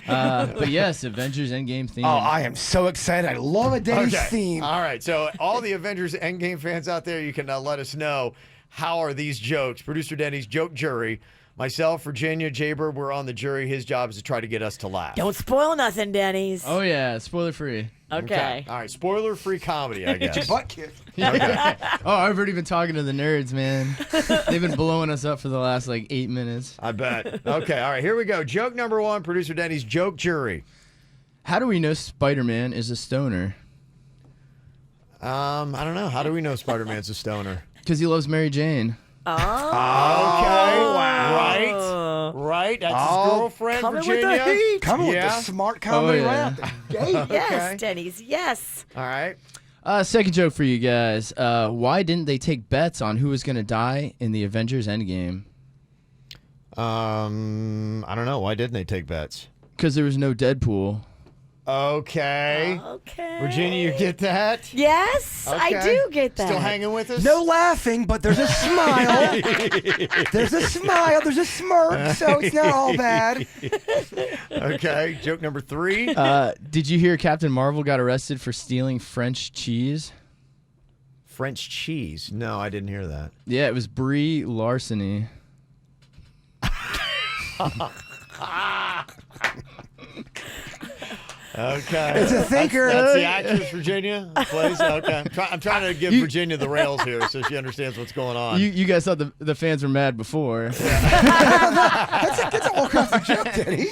But yes, Avengers Endgame theme. Oh, I am so excited. I love a Denny's theme. All right. So all the Avengers Endgame fans out there, you can let us know, how are these jokes? Producer Denny's joke jury. Myself, Virginia, Jaybird, we're on the jury. His job is to try to get us to laugh. Don't spoil nothing, Denny's. Oh, yeah. Spoiler free. Okay. All right. Spoiler-free comedy, I guess. Get your butt kicked. Okay. Oh, I've already been talking to the nerds, man. They've been blowing us up for the last, 8 minutes. I bet. Okay. All right. Here we go. Joke number 1, Producer Denny's joke jury. How do we know Spider-Man is a stoner? I don't know. How do we know Spider-Man's a stoner? Because he loves Mary Jane. Oh. Okay. Wow. Right. That's his girlfriend, Coming Virginia. with the heat. Coming with the smart comedy right out the gate. Yes, Denny's. Yes. All right. Second joke for you guys. Why didn't they take bets on who was going to die in the Avengers Endgame? I don't know. Why didn't they take bets? Because there was no Deadpool. Okay. Virginia, you get that? Yes, I do get that. Still hanging with us? No laughing, but there's a smile. There's a smile. There's a smirk, so it's not all bad. Okay. Joke number 3. Did you hear Captain Marvel got arrested for stealing French cheese? French cheese? No, I didn't hear that. Yeah, it was brie larceny. Okay. It's a thinker. That's the actress, Virginia, plays? Okay. I'm trying to give Virginia the rails here so she understands what's going on. You guys thought the fans were mad before. That's a whole kind of joke, Denny.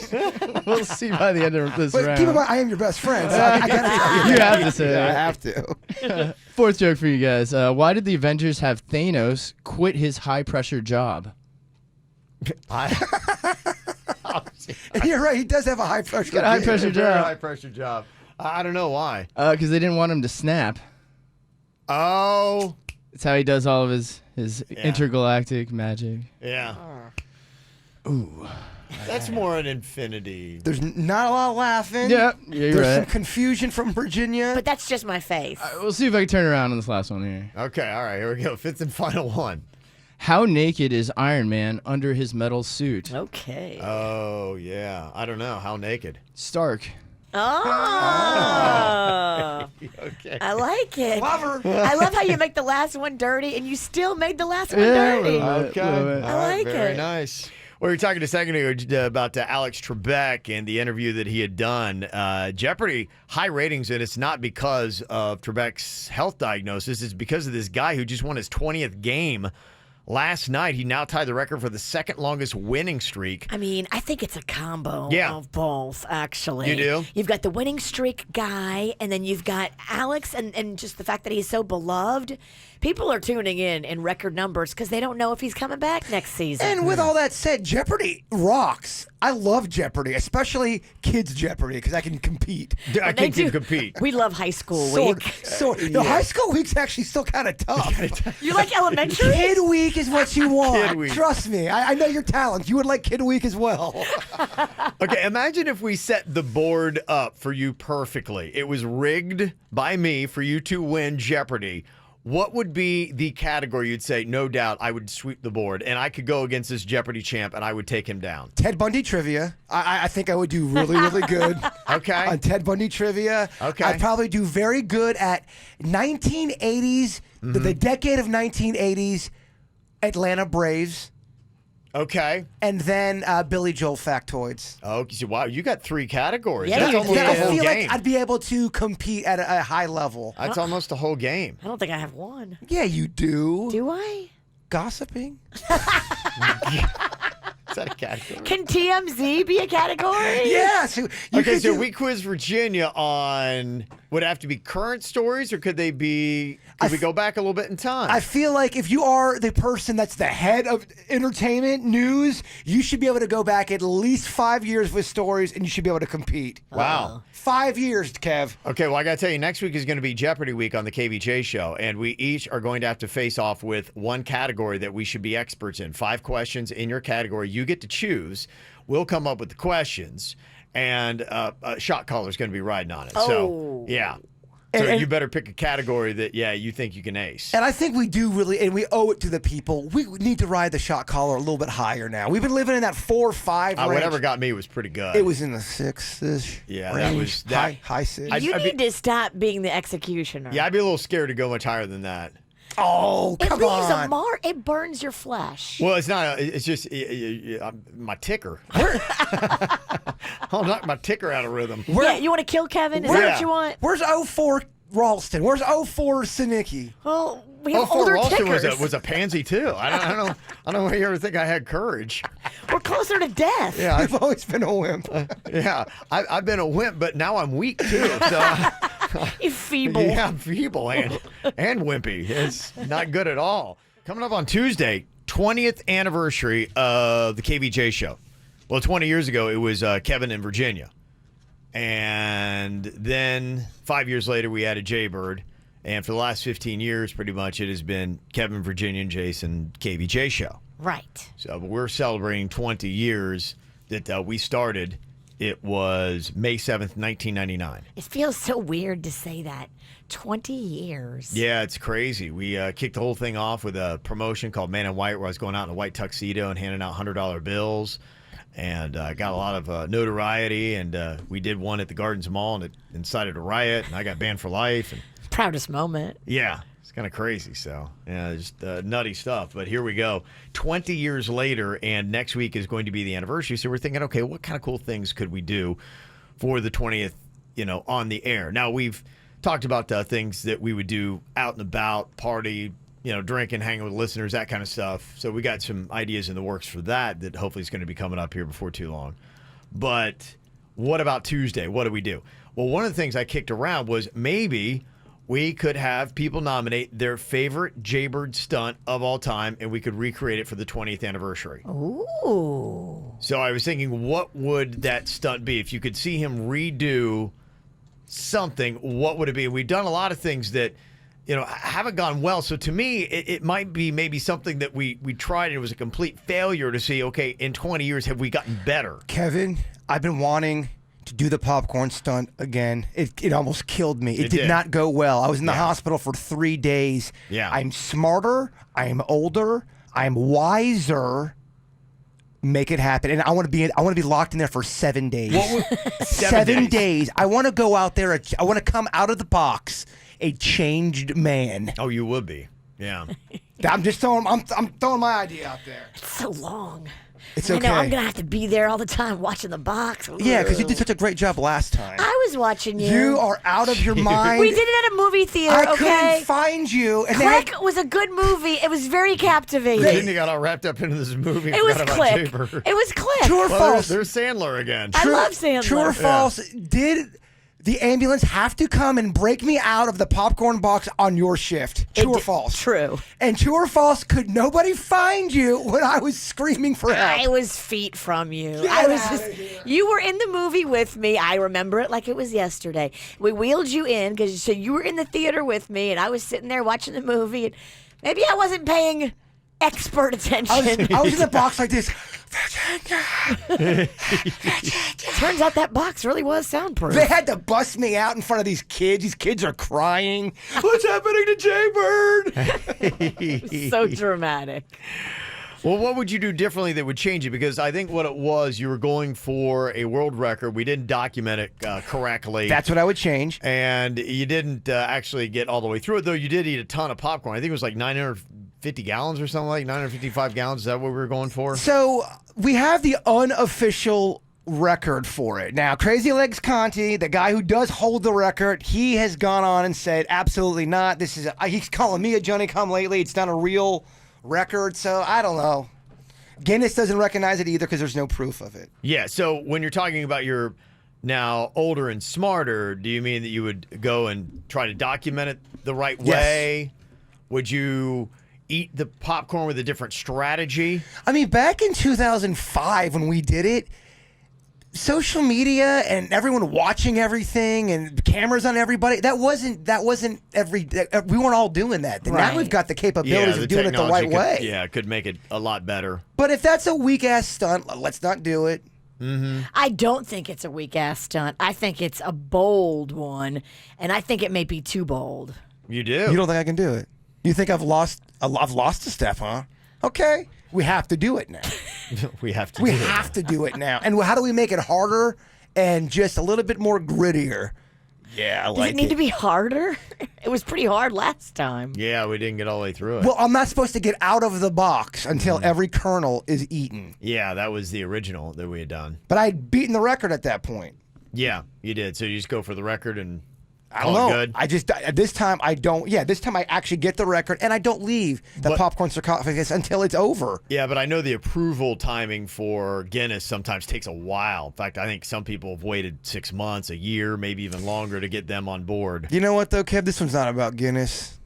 We'll see by the end of this But round. keep in mind, I am your best friend, so I gotta tell you. You have to say Yeah, I it. have to. Fourth joke for you guys. Why did the Avengers have Thanos quit his high-pressure job? You're right. He does have a high pressure. got a high-pressure job. High-pressure job. I don't know why. Because they didn't want him to snap. Oh. It's how he does all of his intergalactic magic. Yeah. Ooh. That's more an infinity. There's not a lot of laughing. Yeah, you're There's right. some confusion from Virginia. But that's just my face. We'll see if I can turn around on this last one here. Okay, all right, here we go. Fifth and final one. How naked is Iron Man under his metal suit? Okay. Oh, yeah. I don't know. How naked? Stark. Oh. Okay. I like it. Clever. I love how you make the last one dirty and you still made the last one dirty. Okay. Love it. All right, like very it. nice. We were talking a second ago about Alex Trebek and the interview that he had done. Jeopardy, high ratings, and it's not because of Trebek's health diagnosis. It's because of this guy who just won his 20th game last night. He now tied the record for the second longest winning streak. I mean, I think it's a combo of both, actually. You do? You've got the winning streak guy, and then you've got Alex, and just the fact that he's so beloved. People are tuning in record numbers because they don't know if he's coming back next season. And with all that said, Jeopardy rocks. I love Jeopardy, especially kids Jeopardy, because I can compete. I They can't do- compete. We love high school Sword, week. sword. No, high school week's actually still kind of tough. You like elementary? Kid week is what you want. Kid week. Trust me. I know your talent. You would like kid week as well. Okay, imagine if we set the board up for you perfectly. It was rigged by me for you to win Jeopardy. What would be the category you'd say, no doubt, I would sweep the board, and I could go against this Jeopardy champ, and I would take him down? Ted Bundy trivia. I think I would do really, really good. Okay. On Ted Bundy trivia. Okay. I'd probably do very good at 1980s, the decade of 1980s, Atlanta Braves. Okay. And then Billy Joel factoids. Oh, so, wow, you got 3 categories. Yeah, That's you almost did. a I whole feel game. like I'd be able to compete at a high level. That's almost a whole game. I don't think I have one. Yeah, you do. Do I? Gossiping. Is that a category? Can TMZ be a category? Yeah. So So we quiz Virginia on would it have to be current stories or could they be? Could we go back a little bit in time? I feel like if you are the person that's the head of entertainment news, you should be able to go back at least 5 years with stories, and you should be able to compete. Wow. 5 years, Kev. Okay, well, I got to tell you, next week is going to be Jeopardy week on the KVJ show, and we each are going to have to face off with one category that we should be experts in. 5 questions in your category. You get to choose. We'll come up with the questions, and a shot caller is going to be riding on it. So, yeah. So you better pick a category that, you think you can ace. And I think we do really, and we owe it to the people. We need to ride the shot collar a little bit higher now. We've been living in that 4 or 5 range. Whatever got me was pretty good. It was in the 6-ish. Yeah, range. that was that. High 6. You need to stop being the executioner. Yeah, I'd be a little scared to go much higher than that. Oh, It come leaves on. a mark. It burns your flesh. Well, it's not. It's just my ticker. I'll knock my ticker out of rhythm. Yeah, you want to kill Kevin? Is that what you want? Where's 04 Ralston? Where's 04 Sinicki? Well, we have 04 older Ralston tickers. was a pansy too. I don't know. You ever think I had courage? We're closer to death. Yeah, I've always been a wimp. Yeah, I've been a wimp, but now I'm weak too. So You feeble. yeah, I'm feeble and wimpy. It's not good at all. Coming up on Tuesday, 20th anniversary of the KVJ show. Well, 20 years ago, it was Kevin in Virginia. And then 5 years later, we added Jaybird. And for the last 15 years, pretty much, it has been Kevin, Virginia, and Jason KVJ show. Right. So we're celebrating 20 years that we started. It was May 7th, 1999. It feels so weird to say that. 20 years. Yeah, it's crazy. We kicked the whole thing off with a promotion called Man in White, where I was going out in a white tuxedo and handing out $100 bills. And got a lot of notoriety. And we did one at the Gardens Mall, and it incited a riot. And I got banned for life. And Proudest moment. yeah, it's kind of crazy. So, yeah, just nutty stuff. But here we go. 20 years later, and next week is going to be the anniversary. So we're thinking, okay, what kind of cool things could we do for the 20th, on the air? Now, we've talked about things that we would do out and about, party, drinking, hanging with listeners, that kind of stuff. So we got some ideas in the works for that hopefully is going to be coming up here before too long. But what about Tuesday? What do we do? Well, one of the things I kicked around was maybe we could have people nominate their favorite Jaybird stunt of all time, and we could recreate it for the 20th anniversary. Ooh. So I was thinking, what would that stunt be? If you could see him redo something, what would it be? We've done a lot of things that, haven't gone well. So to me, it might be maybe something that we tried and it was a complete failure to see, okay, in 20 years, have we gotten better? Kevin, I've been wanting to do the popcorn stunt again. It almost killed me. It did did. not go well. I was in the hospital for 3 days. Yeah. I'm smarter. I'm older. I'm wiser. Make it happen. And I want to be locked in there for 7 days. 7 days. I want to go out there. I want to come out of the box a changed man. Oh, you would be. Yeah. I'm just throwing. I'm throwing my idea out there. It's so long. It's I okay. know I'm going to have to be there all the time watching the box. Yeah, because you did such a great job last time. I was watching you. You are out of your mind. We did it at a movie theater, I okay? couldn't find you. And Click was a good movie. It was very captivating. Then you got all wrapped up into this movie. It was forgot about Click. Jaybird. It was Click. True or Well, false? there's Sandler again. I love Sandler. True or false? Did the ambulance have to come and break me out of the popcorn box on your shift? True or false? True. And true or false? Could nobody find you when I was screaming for help? I was feet from you. Get I was outta just. here. You were in the movie with me. I remember it like it was yesterday. We wheeled you in so you were in the theater with me, and I was sitting there watching the movie. And maybe I wasn't paying expert attention. I was in the box like this. Turns out that box really was soundproof. They had to bust me out in front of these kids. These kids are crying. What's happening to Jaybird? So dramatic. Well, what would you do differently that would change it? Because I think what it was, you were going for a world record. We didn't document it correctly. That's what I would change. And you didn't actually get all the way through it, though you did eat a ton of popcorn. I think it was like 950 gallons or something, like 955 gallons. Is that what we were going for? So we have the unofficial record for it. Now, Crazy Legs Conti, the guy who does hold the record, he has gone on and said, absolutely not. This is he's calling me a Johnny come lately. It's not a real record, so I don't know. Guinness doesn't recognize it either because there's no proof of it. Yeah, so when you're talking about your now older and smarter, do you mean that you would go and try to document it the right way? Would you eat the popcorn with a different strategy? I mean, back in 2005 when we did it, social media and everyone watching everything and cameras on everybody, that wasn't we weren't all doing that. Now we've got the capabilities of doing it the right way. Yeah, it could make it a lot better. But if that's a weak ass stunt, let's not do it. I don't think it's a weak ass stunt. I think it's a bold one, and I think it may be too bold. You do? You don't think I can do it? You think I've lost a step, huh? Okay. We have to do it now. We have to do it now. And how do we make it harder and just a little bit more grittier? Yeah, I like it. Does it need to be harder? It was pretty hard last time. Yeah, we didn't get all the way through it. Well, I'm not supposed to get out of the box until every kernel is eaten. Yeah, that was the original that we had done. But I'd beaten the record at that point. Yeah, you did. So you just go for the record and I don't know. Good. This time I don't. Yeah, this time I actually get the record and I don't leave the popcorn sarcophagus until it's over. Yeah, but I know the approval timing for Guinness sometimes takes a while. In fact, I think some people have waited 6 months, a year, maybe even longer to get them on board. You know what though, Kev? This one's not about Guinness.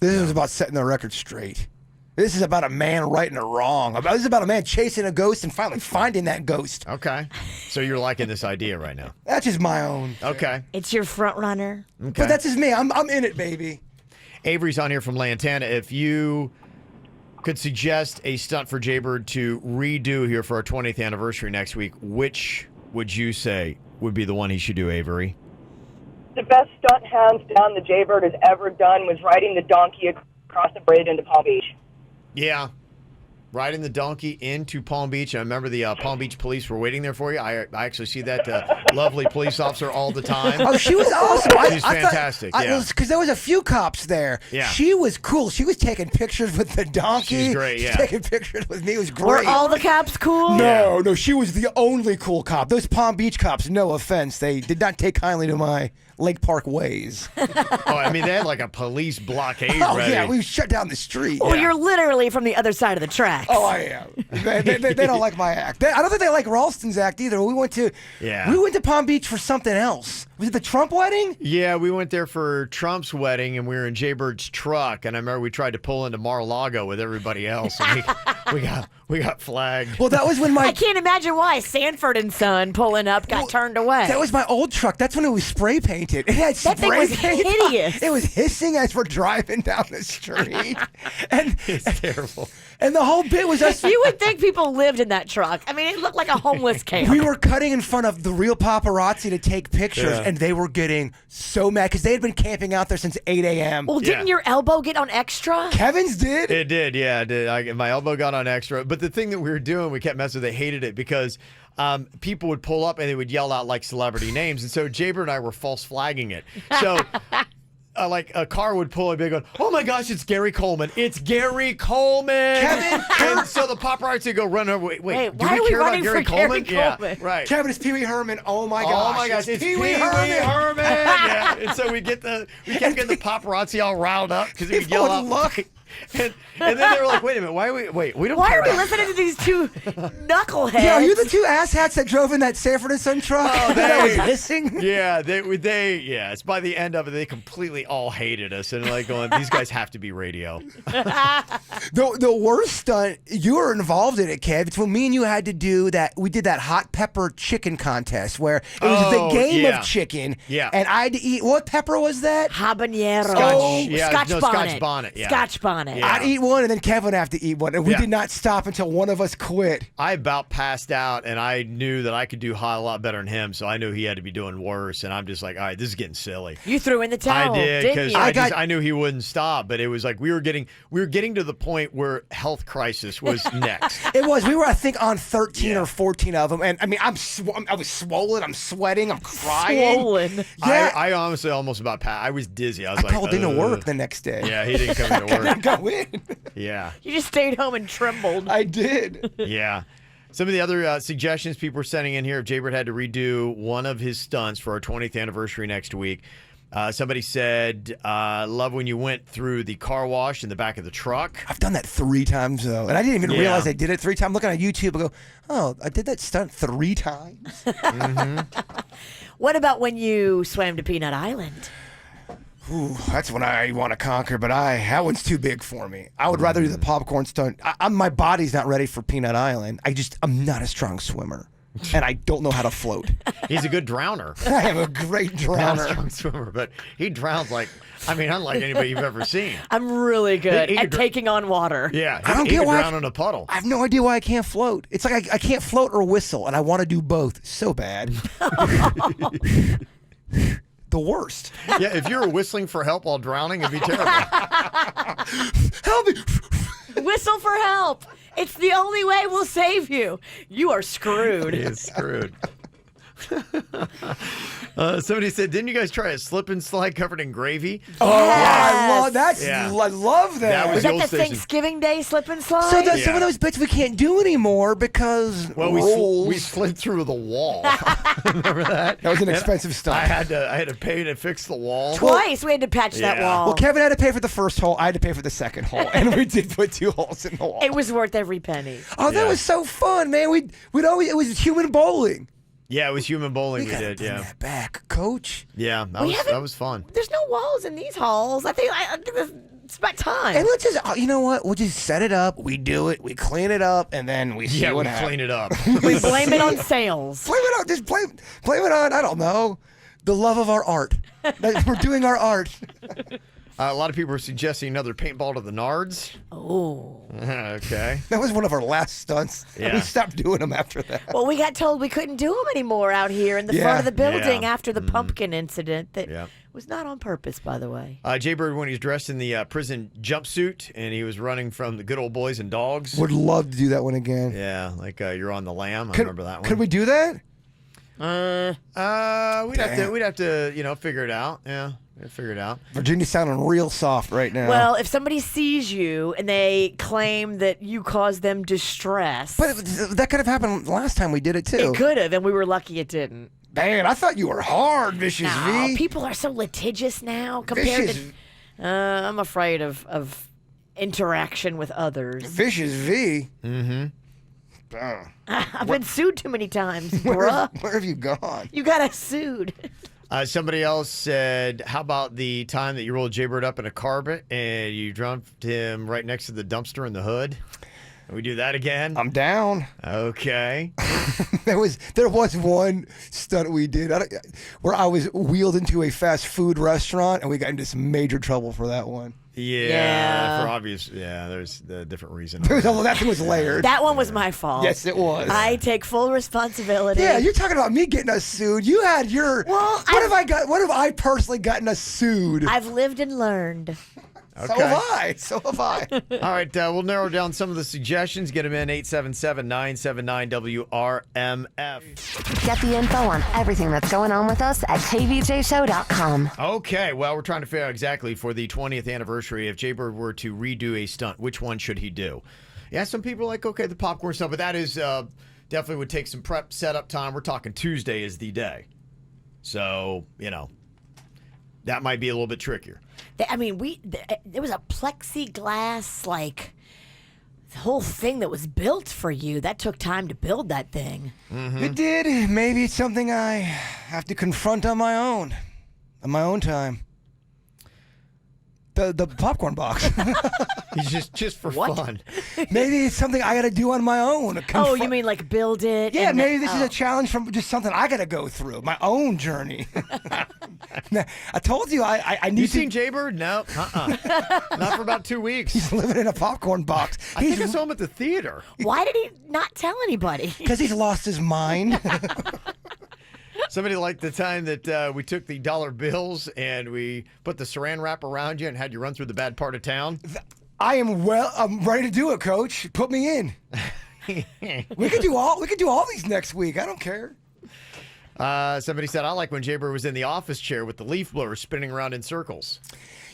This is about setting the record straight. This is about a man righting a wrong. This is about a man chasing a ghost and finally finding that ghost. Okay. So you're liking this idea right now. That's just my own. Okay. It's your front runner. Okay. But that's just me. I'm in it, baby. Avery's on here from Lantana. If you could suggest a stunt for Jaybird to redo here for our 20th anniversary next week, which would you say would be the one he should do, Avery? The best stunt, hands down, the Jaybird has ever done was riding the donkey across the bridge into Palm Beach. Yeah. Riding the donkey into Palm Beach. I remember the Palm Beach police were waiting there for you. I actually see that lovely police officer all the time. Oh, she was awesome. She's fantastic. Because there was a few cops there. Yeah. She was cool. She was taking pictures with the donkey. She's great, yeah. Taking pictures with me. It was great. Were all the cops cool? No, she was the only cool cop. Those Palm Beach cops, no offense, they did not take kindly to my Lake Park ways. Oh, I mean, they had like a police blockade ready. Yeah, we shut down the street. Well, you're literally from the other side of the tracks. Oh, I am. They don't like my act. I don't think they like Ralston's act either. We went to Palm Beach for something else. Was it the Trump wedding? Yeah, we went there for Trump's wedding, and we were in Jaybird's truck. And I remember we tried to pull into Mar-a-Lago with everybody else, and we got flagged. Well, that was when I can't imagine why Sanford and Son pulling up got turned away. That was my old truck. That's when it was spray painted. It had that spray thing was paint. hideous. It was hissing as we're driving down the street. And it's terrible. And the whole bit was us. You would think people lived in that truck. I mean, it looked like a homeless camp. We were cutting in front of the real paparazzi to take pictures, and they were getting so mad because they had been camping out there since 8 a.m. Well, didn't your elbow get on extra? Kevin's did. It did, yeah. It did. My elbow got on extra. But the thing that we were doing, we kept messing with, they hated it because people would pull up and they would yell out like celebrity names. And so Jaybird and I were false flagging it. So like a car would pull and be going, oh my gosh, it's Gary Coleman. It's Gary Coleman. Kevin. And so the paparazzi would go run over. Wait, do why we are we care about running Gary for Coleman? Gary Coleman? Yeah, right. Kevin, it's Pee Wee Herman. Oh my gosh. Oh my gosh, it's Pee Wee Herman. Yeah. And so we kept getting the paparazzi all riled up because we yell out. Look. And then they were like, wait a minute, we don't Why care are we about listening to these two knuckleheads? Yeah, are you the two asshats that drove in that Sanford and Son truck? Oh, that was hissing? Yeah, it's by the end of it, they completely all hated us and like going, these guys have to be radio. The worst stunt, you were involved in it, Kev. It's when me and you had to do that. We did that hot pepper chicken contest where it was the game of chicken. Yeah. And I had to eat, what pepper was that? Habanero. Scotch bonnet. Yeah. Scotch bonnet. Yeah. I'd eat one and then Kevin would have to eat one. And we did not stop until one of us quit. I about passed out and I knew that I could do hot a lot better than him. So I knew he had to be doing worse. And I'm just like, all right, this is getting silly. You threw in the towel. I did because I knew he wouldn't stop. But it was like we were getting to the point where health crisis was next. It was. We were, I think, on 13 or 14 of them. And I mean, I was swollen. I'm sweating. I'm crying. Swollen. Yeah. I honestly almost about passed. I was dizzy. I was like, called into work the next day. Yeah, he didn't come into work. Go in. Yeah. You just stayed home and trembled. I did. Yeah. Some of the other suggestions people were sending in here, if Jaybird had to redo one of his stunts for our 20th anniversary next week, Somebody said, love when you went through the car wash in the back of the truck. I've done that 3 times, though. And I didn't even realize I did it 3 times. Looking on YouTube, I go, oh, I did that stunt 3 times? What about when you swam to Peanut Island? Ooh, that's when I want to conquer, but that one's too big for me. I would rather do the popcorn stunt. My body's not ready for Peanut Island. I'm not a strong swimmer. And I don't know how to float. He's a good drowner. I am a great drowner. Not a strong swimmer, but he drowns unlike anybody you've ever seen. I'm really good at taking on water. Yeah, I don't get why drown in a puddle. I have no idea why I can't float. It's like I can't float or whistle, and I want to do both so bad. The worst. Yeah, if you were whistling for help while drowning, it'd be terrible. Help me. Whistle for help. It's the only way we'll save you. You are screwed. He is screwed. Somebody said, didn't you guys try a slip and slide covered in gravy? Oh, I love that. Yeah. I love that. Was that the Thanksgiving Day slip and slide? So some of those bits we can't do anymore because we slid through the wall. Remember that? That was an expensive stunt. I had to pay to fix the wall. Twice we had to patch that wall. Well, Kevin had to pay for the first hole. I had to pay for the second hole, and we did put 2 holes in the wall. It was worth every penny. Oh, that was so fun, man. We'd always, it was human bowling. Yeah, it was human bowling. We did. Bring that back, Coach. Yeah, that was fun. There's no walls in these halls. I think it's about time. And let's just, you know what? We'll just set it up. We do it. We clean it up, and then we see what happens. Clean it up. We blame it on sales. Blame it on. Just blame it on. I don't know. The love of our art. We're doing our art. A lot of people are suggesting another paintball to the Nards. Oh. Okay. That was one of our last stunts. Yeah. We stopped doing them after that. Well, we got told we couldn't do them anymore out here in the front of the building after the pumpkin incident that was not on purpose, by the way. Jaybird, when he was dressed in the prison jumpsuit and he was running from the Good Old Boys and Dogs. Would love to do that one again. Yeah, like You're on the Lamb. I remember that one. Could we do that? We'd have to, figure it out. Yeah. Figure it out. Virginia's sounding real soft right now. Well, if somebody sees you and they claim that you caused them distress. But that could have happened last time we did it, too. It could have, and we were lucky it didn't. Man, I thought you were hard, Vicious V. People are so litigious now compared to... I'm afraid of interaction with others. Vicious V? Mm-hmm. I've been sued too many times, bruh. Where have you gone? You got us sued. Somebody else said, how about the time that you rolled Jaybird up in a carpet and you dumped him right next to the dumpster in the hood? Can we do that again? I'm down. Okay. There was one stunt we did where I was wheeled into a fast food restaurant and we got into some major trouble for that one. Yeah. For obvious. There's a different reason. That thing was layered. That one was my fault. Yes, it was. I take full responsibility. Yeah, you're talking about me getting us sued. You had your. Well, what have I personally gotten us sued? I've lived and learned. Okay. So have I. All right, we'll narrow down some of the suggestions. Get them in 877-979-WRMF. Get the info on everything that's going on with us at kvjshow.com. Okay, well, we're trying to figure out exactly for the 20th anniversary, if Jaybird were to redo a stunt, which one should he do? Yeah, some people are like, okay, the popcorn stuff, but that is definitely would take some prep setup time. We're talking Tuesday is the day. So, that might be a little bit trickier. I mean, there was a plexiglass, the whole thing that was built for you. That took time to build that thing. Mm-hmm. It did. Maybe it's something I have to confront on my own time. The popcorn box. He's just for fun. Maybe it's something I got to do on my own. Oh, you mean build it? Yeah, maybe this is a challenge from just something I got to go through, my own journey. I told you I need You seen Jaybird? No. Not for about 2 weeks. He's living in a popcorn box. I think I saw him at the theater. Why did he not tell anybody? Because he's lost his mind. Somebody liked the time that we took the dollar bills and we put the saran wrap around you and had you run through the bad part of town. I'm ready to do it, Coach. Put me in. We could do all these next week. I don't care. Somebody said, I like when Jaybird was in the office chair with the leaf blower spinning around in circles.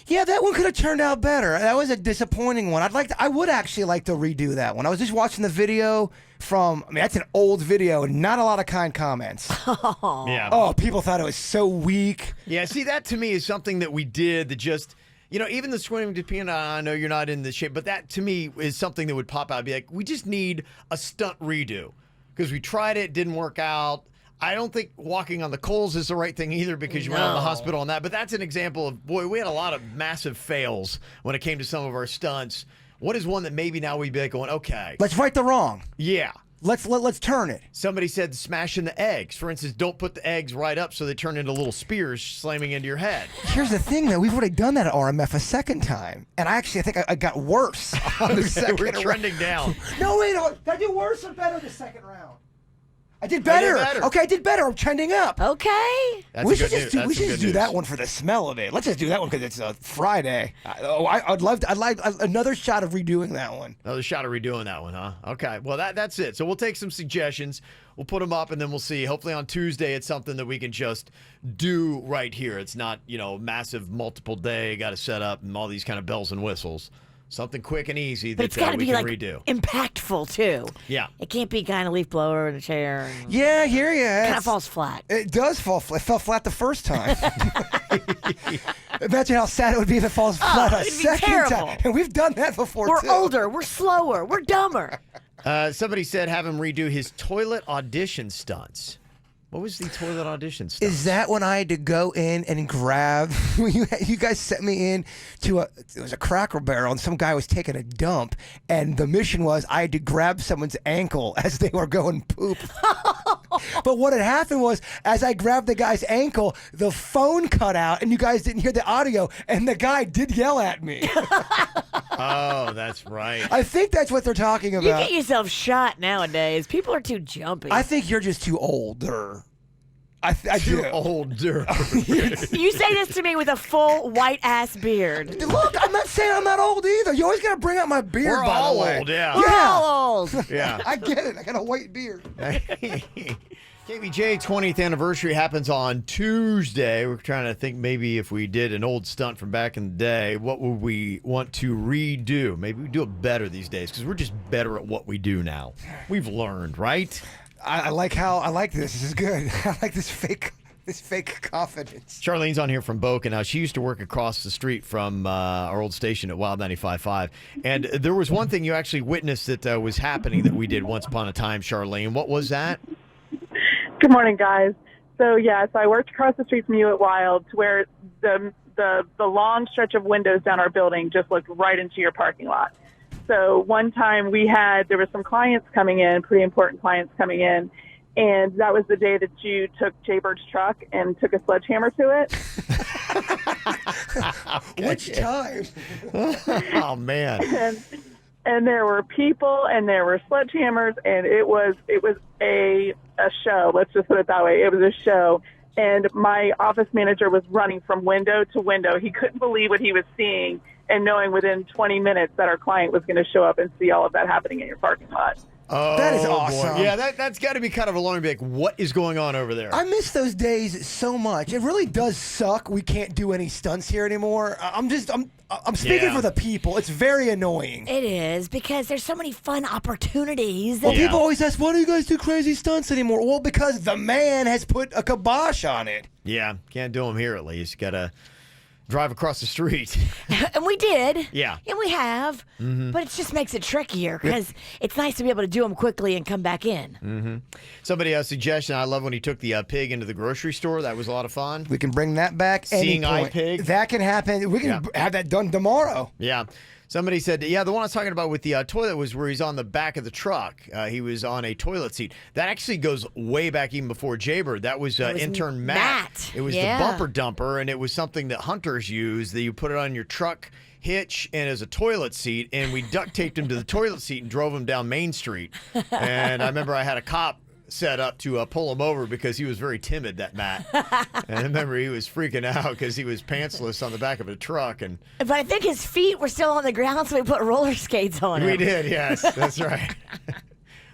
Yeah, that one could have turned out better. That was a disappointing one. I would actually like to redo that one. I was just watching the video from, that's an old video and not a lot of kind comments. Yeah. Oh, people thought it was so weak. Yeah, see, that to me is something that we did that just, even the swimming to peanut, I know you're not in the shape, but that to me is something that would pop out and be like, we just need a stunt redo. Because we tried it, didn't work out. I don't think walking on the coals is the right thing either because you went out of the hospital on that. But that's an example of, boy, we had a lot of massive fails when it came to some of our stunts. What is one that maybe now we'd be like going, okay. Let's right the wrong. Yeah. Let's turn it. Somebody said smashing the eggs. For instance, don't put the eggs right up so they turn into little spears slamming into your head. Here's the thing, though. We've already done that at RMF a second time. And I think I got worse on the second We're round. trending down. No, wait. Did I do worse or better the second round? I did better. Okay, I did better. I'm trending up. Okay. We should just do that one for the smell of it. Let's just do that one because it's a Friday. I'd like another shot of redoing that one. Another shot of redoing that one, huh? Okay. Well, that's it. So we'll take some suggestions. We'll put them up, and then we'll see. Hopefully on Tuesday, it's something that we can just do right here. It's not, massive multiple day, got to set up and all these kind of bells and whistles. Something quick and easy that it's gotta we be can like redo. Impactful too. Yeah. It can't be kind of leaf blower in a chair. Yeah, I hear you. Kind of falls flat. It does fall flat. It fell flat the first time. Imagine how sad it would be if it falls flat a it'd be second terrible. time. And we've done that before, We're too. older. We're slower. We're dumber. Somebody said have him redo his toilet audition stunts. What was the toilet audition stuff? Is that when I had to go in and grab? You guys sent me in to it was a Cracker Barrel, and some guy was taking a dump, and the mission was I had to grab someone's ankle as they were going poop. But what had happened was, as I grabbed the guy's ankle, the phone cut out, and you guys didn't hear the audio, and the guy did yell at me. Oh, that's right. I think that's what they're talking about. You get yourself shot nowadays. People are too jumpy. I think you're just too older. I Too do. older. You say this to me with a full white ass beard. Look, I'm not saying I'm not old either. You always got to bring out my beard, We're by all the way. old, yeah. We're all old. Yeah. I get it. I got a white beard. KVJ 20th anniversary happens on Tuesday. We're trying to think maybe if we did an old stunt from back in the day, what would we want to redo? Maybe we do it better these days because we're just better at what we do now. We've learned, right? I like this. This is good. I like this fake confidence. Charlene's on here from Boca now. She used to work across the street from our old station at Wild 95.5. And there was one thing you actually witnessed that was happening that we did once upon a time, Charlene. What was that? Good morning, guys. So I worked across the street from you at Wild, to where the long stretch of windows down our building just looked right into your parking lot. So one time there were some clients coming in, pretty important clients coming in, and that was the day that you took Jaybird's truck and took a sledgehammer to it. Which time? Oh, man. And there were people and there were sledgehammers, and it was a show. Let's just put it that way. It was a show. And my office manager was running from window to window. He couldn't believe what he was seeing, and knowing within 20 minutes that our client was going to show up and see all of that happening in your parking lot. Oh, that is boy. awesome. Yeah, that's got to be kind of alarming. Be like, what is going on over there? I miss those days so much. It really does suck. We can't do any stunts here anymore. I'm speaking for the people. It's very annoying. It is, because there's so many fun opportunities. Well, people always ask, why do you guys do crazy stunts anymore? Well, because the man has put a kibosh on it. Yeah, can't do them here at least. Got to drive across the street. And we did. Yeah. And we have. Mm-hmm. But it just makes it trickier because it's nice to be able to do them quickly and come back in. Mm-hmm. Somebody has a suggestion. I love when he took the pig into the grocery store. That was a lot of fun. We can bring that back. Seeing eye pig. That can happen. We can have that done tomorrow. Yeah. Somebody said, the one I was talking about with the toilet was where he's on the back of the truck. He was on a toilet seat. That actually goes way back even before Jaybird. That was intern Matt. It was the bumper dumper, and it was something that hunters use. That you put it on your truck hitch and as a toilet seat, and we duct taped him to the toilet seat and drove him down Main Street. And I remember I had a cop set up to pull him over because he was very timid, that Matt. And I remember he was freaking out because he was pantsless on the back of a truck. But I think his feet were still on the ground, so we put roller skates on him. We did, yes. That's right.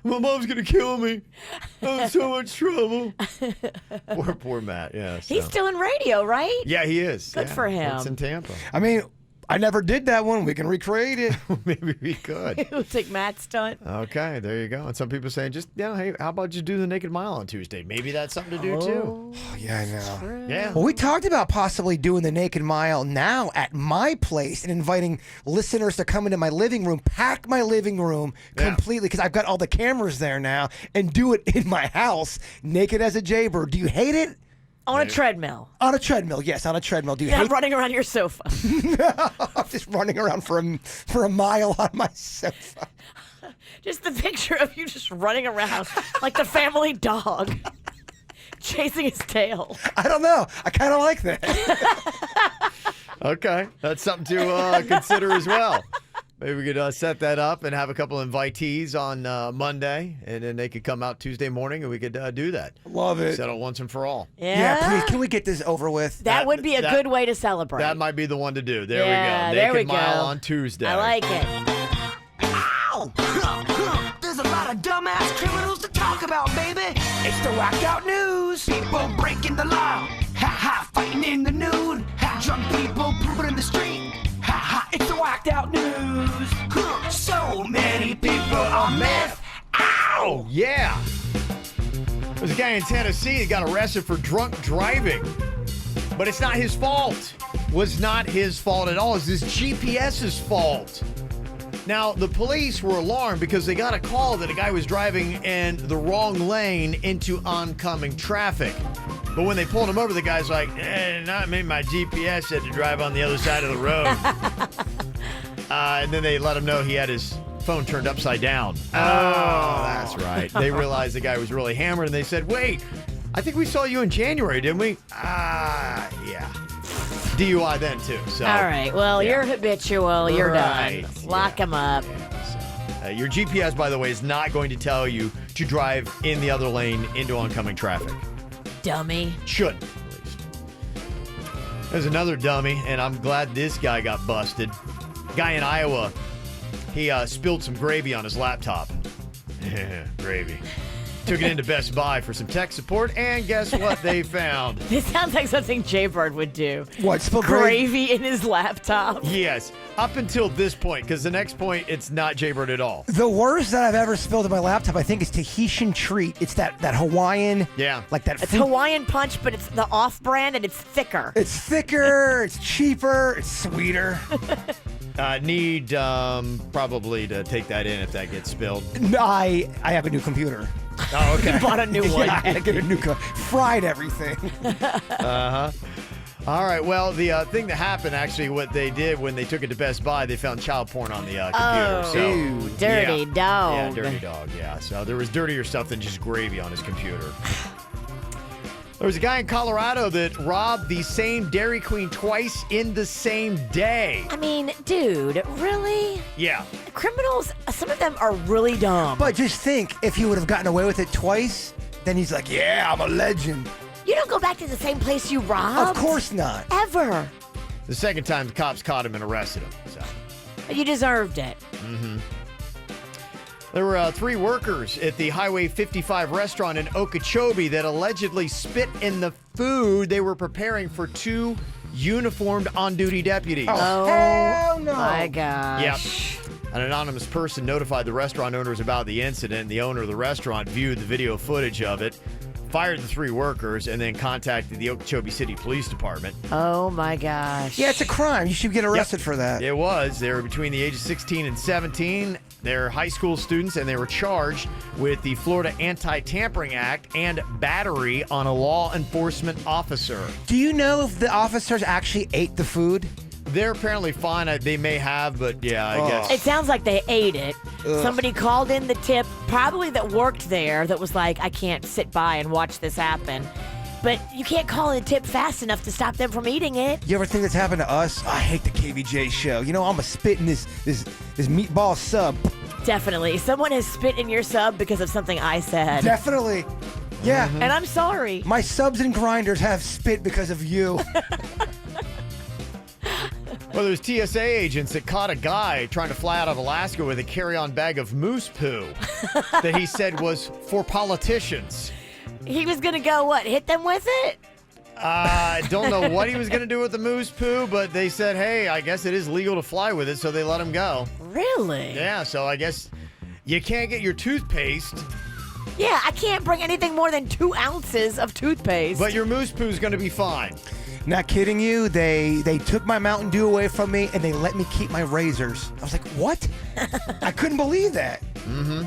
My mom's gonna kill me. I'm in so much trouble. Poor Matt. Yeah. He's still in radio, right? Yeah, he is. Good for him. It's in Tampa. I mean, I never did that one. We can recreate it. Maybe we could. We'll take Matt's stunt. Okay, there you go. And some people saying, hey, how about you do the Naked Mile on Tuesday? Maybe that's something to do too. Oh, yeah, I know. Yeah. Well, we talked about possibly doing the Naked Mile now at my place and inviting listeners to come into my living room, pack my living room completely because I've got all the cameras there now, and do it in my house, naked as a jaybird. Do you hate it? On a treadmill. On a treadmill, yes, on a treadmill. Do you Not hate running around your sofa. I'm just running around for a mile on my sofa. Just the picture of you just running around like the family dog, chasing his tail. I don't know. I kind of like that. Okay, that's something to consider as well. Maybe we could set that up and have a couple invitees on Monday, and then they could come out Tuesday morning, and we could do that. Love it. Settle once and for all. Yeah, please. Can we get this over with? That would be a good way to celebrate. That might be the one to do. There Yeah, we go. there Naked we go. Mile on Tuesday. I like it. Ow! There's a lot of dumbass criminals to talk about, baby. It's the whacked out news. People breaking the law. Ha ha, fighting in the nude. Ha, drunk people pooping in the street. Ha ha, it's the whacked out news. So many people on meth. Ow! Yeah. There's a guy in Tennessee that got arrested for drunk driving. But it's not his fault. Was not his fault at all. It's his GPS's fault. Now, the police were alarmed because they got a call that a guy was driving in the wrong lane into oncoming traffic. But when they pulled him over, the guy's like, not me, my GPS said to drive on the other side of the road. And then they let him know he had his phone turned upside down. Oh, that's right. They realized the guy was really hammered, and they said, wait, I think we saw you in January, didn't we? Yeah. DUI then, too. So, all right. Well, you're habitual. You're Right. done. Lock him up. Your GPS, by the way, is not going to tell you to drive in the other lane into oncoming traffic. Dummy. Shouldn't, at least. There's another dummy, and I'm glad this guy got busted. Guy in Iowa, he spilled some gravy on his laptop. Gravy. Took it into Best Buy for some tech support, and guess what they found? This sounds like something Jaybird would do. What, spill gravy in his laptop? Yes, up until this point, because the next point, it's not Jaybird at all. The worst that I've ever spilled in my laptop, I think, is Tahitian Treat. It's that Hawaiian. Yeah. Like that. It's Hawaiian Punch, but it's the off-brand, and it's thicker. It's thicker, it's cheaper, it's sweeter. Need probably to take that in if that gets spilled. No, I have a new computer. Oh, okay. You bought a new one. Yeah, I had to get a new fried everything. Uh-huh. All right, well, the thing that happened, actually, what they did when they took it to Best Buy, they found child porn on the computer. Oh, So, dirty dog. Yeah, dirty dog, yeah. So there was dirtier stuff than just gravy on his computer. There was a guy in Colorado that robbed the same Dairy Queen twice in the same day. I mean, dude, really? Yeah. Criminals, some of them are really dumb. But just think, if he would have gotten away with it twice, then he's like, yeah, I'm a legend. You don't go back to the same place you robbed. Of course not. Ever. The second time, the cops caught him and arrested him. So. But you deserved it. Mm-hmm. There were 3 workers at the Highway 55 restaurant in Okeechobee that allegedly spit in the food they were preparing for 2 uniformed on-duty deputies. Oh, hell no. My gosh. Yep. An anonymous person notified the restaurant owners about the incident. The owner of the restaurant viewed the video footage of it, fired the 3 workers, and then contacted the Okeechobee City Police Department. Oh, my gosh. Yeah, it's a crime. You should get arrested for that. It was. They were between the ages 16 and 17. They're high school students, and they were charged with the Florida Anti-Tampering Act and battery on a law enforcement officer. Do you know if the officers actually ate the food? They're apparently fine. They may have, but yeah, I guess. It sounds like they ate it. Ugh. Somebody called in the tip, probably that worked there, that was like, I can't sit by and watch this happen. But you can't call in a tip fast enough to stop them from eating it. You ever think that's happened to us? I hate the KVJ show. You know, I'm a spit in this meatball sub. Definitely. Someone has spit in your sub because of something I said. Definitely. Yeah. And I'm sorry. My subs and grinders have spit because of you. Well, there's TSA agents that caught a guy trying to fly out of Alaska with a carry-on bag of moose poo that he said was for politicians. He was going to go, what, hit them with it? I don't know what he was going to do with the moose poo, but they said, hey, I guess it is legal to fly with it, so they let him go. Really? Yeah, so I guess you can't get your toothpaste. Yeah, I can't bring anything more than 2 ounces of toothpaste. But your moose poo is going to be fine. Not kidding you. They took my Mountain Dew away from me, and they let me keep my razors. I was like, what? I couldn't believe that. Mm-hmm.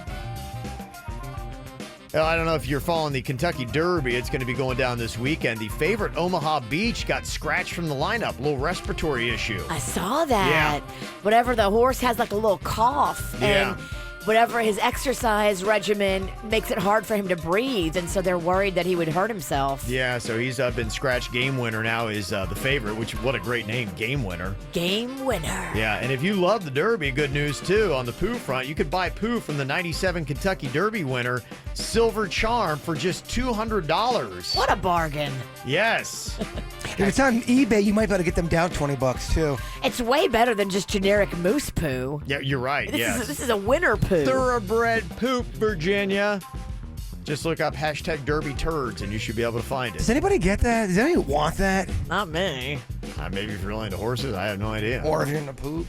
Well, I don't know if you're following the Kentucky Derby. It's going to be going down this weekend. The favorite, Omaha Beach, got scratched from the lineup. A little respiratory issue. I saw that. Yeah. Whatever, the horse has like a little cough. Yeah. And whatever his exercise regimen makes it hard for him to breathe. And so they're worried that he would hurt himself. Yeah, so he's been scratched. Game Winner now is the favorite, which, what a great name, Game Winner. Game Winner. Yeah, and if you love the Derby, good news, too, on the poo front. You could buy poo from the 97 Kentucky Derby winner, Silver Charm, for just $200. What a bargain. Yes. If it's on eBay, you might be able to get them down $20 too. It's way better than just generic moose poo. Yeah, you're right, yes. This is a winner poo. Thoroughbred poop, Virginia. Just look up hashtag Derby Turds, and you should be able to find it. Does anybody get that? Does anybody want that? Not me. Maybe if you're really into horses, I have no idea. Or if you're into poop.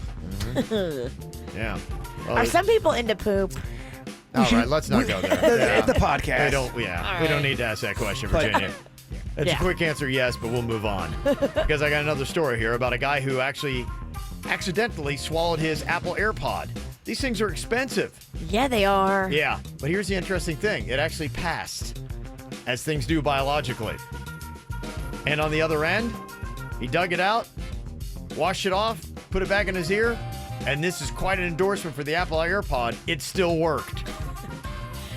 Mm-hmm. Yeah. Well, Are some people into poop? all right, let's not go there. The podcast. We don't need to ask that question, Virginia. It's a quick answer, yes, but we'll move on. Because I got another story here about a guy who actually accidentally swallowed his Apple AirPod. These things are expensive. Yeah, they are. Yeah, but here's the interesting thing. It actually passed, as things do biologically. And on the other end, he dug it out, washed it off, put it back in his ear, and this is quite an endorsement for the Apple AirPod. It still worked.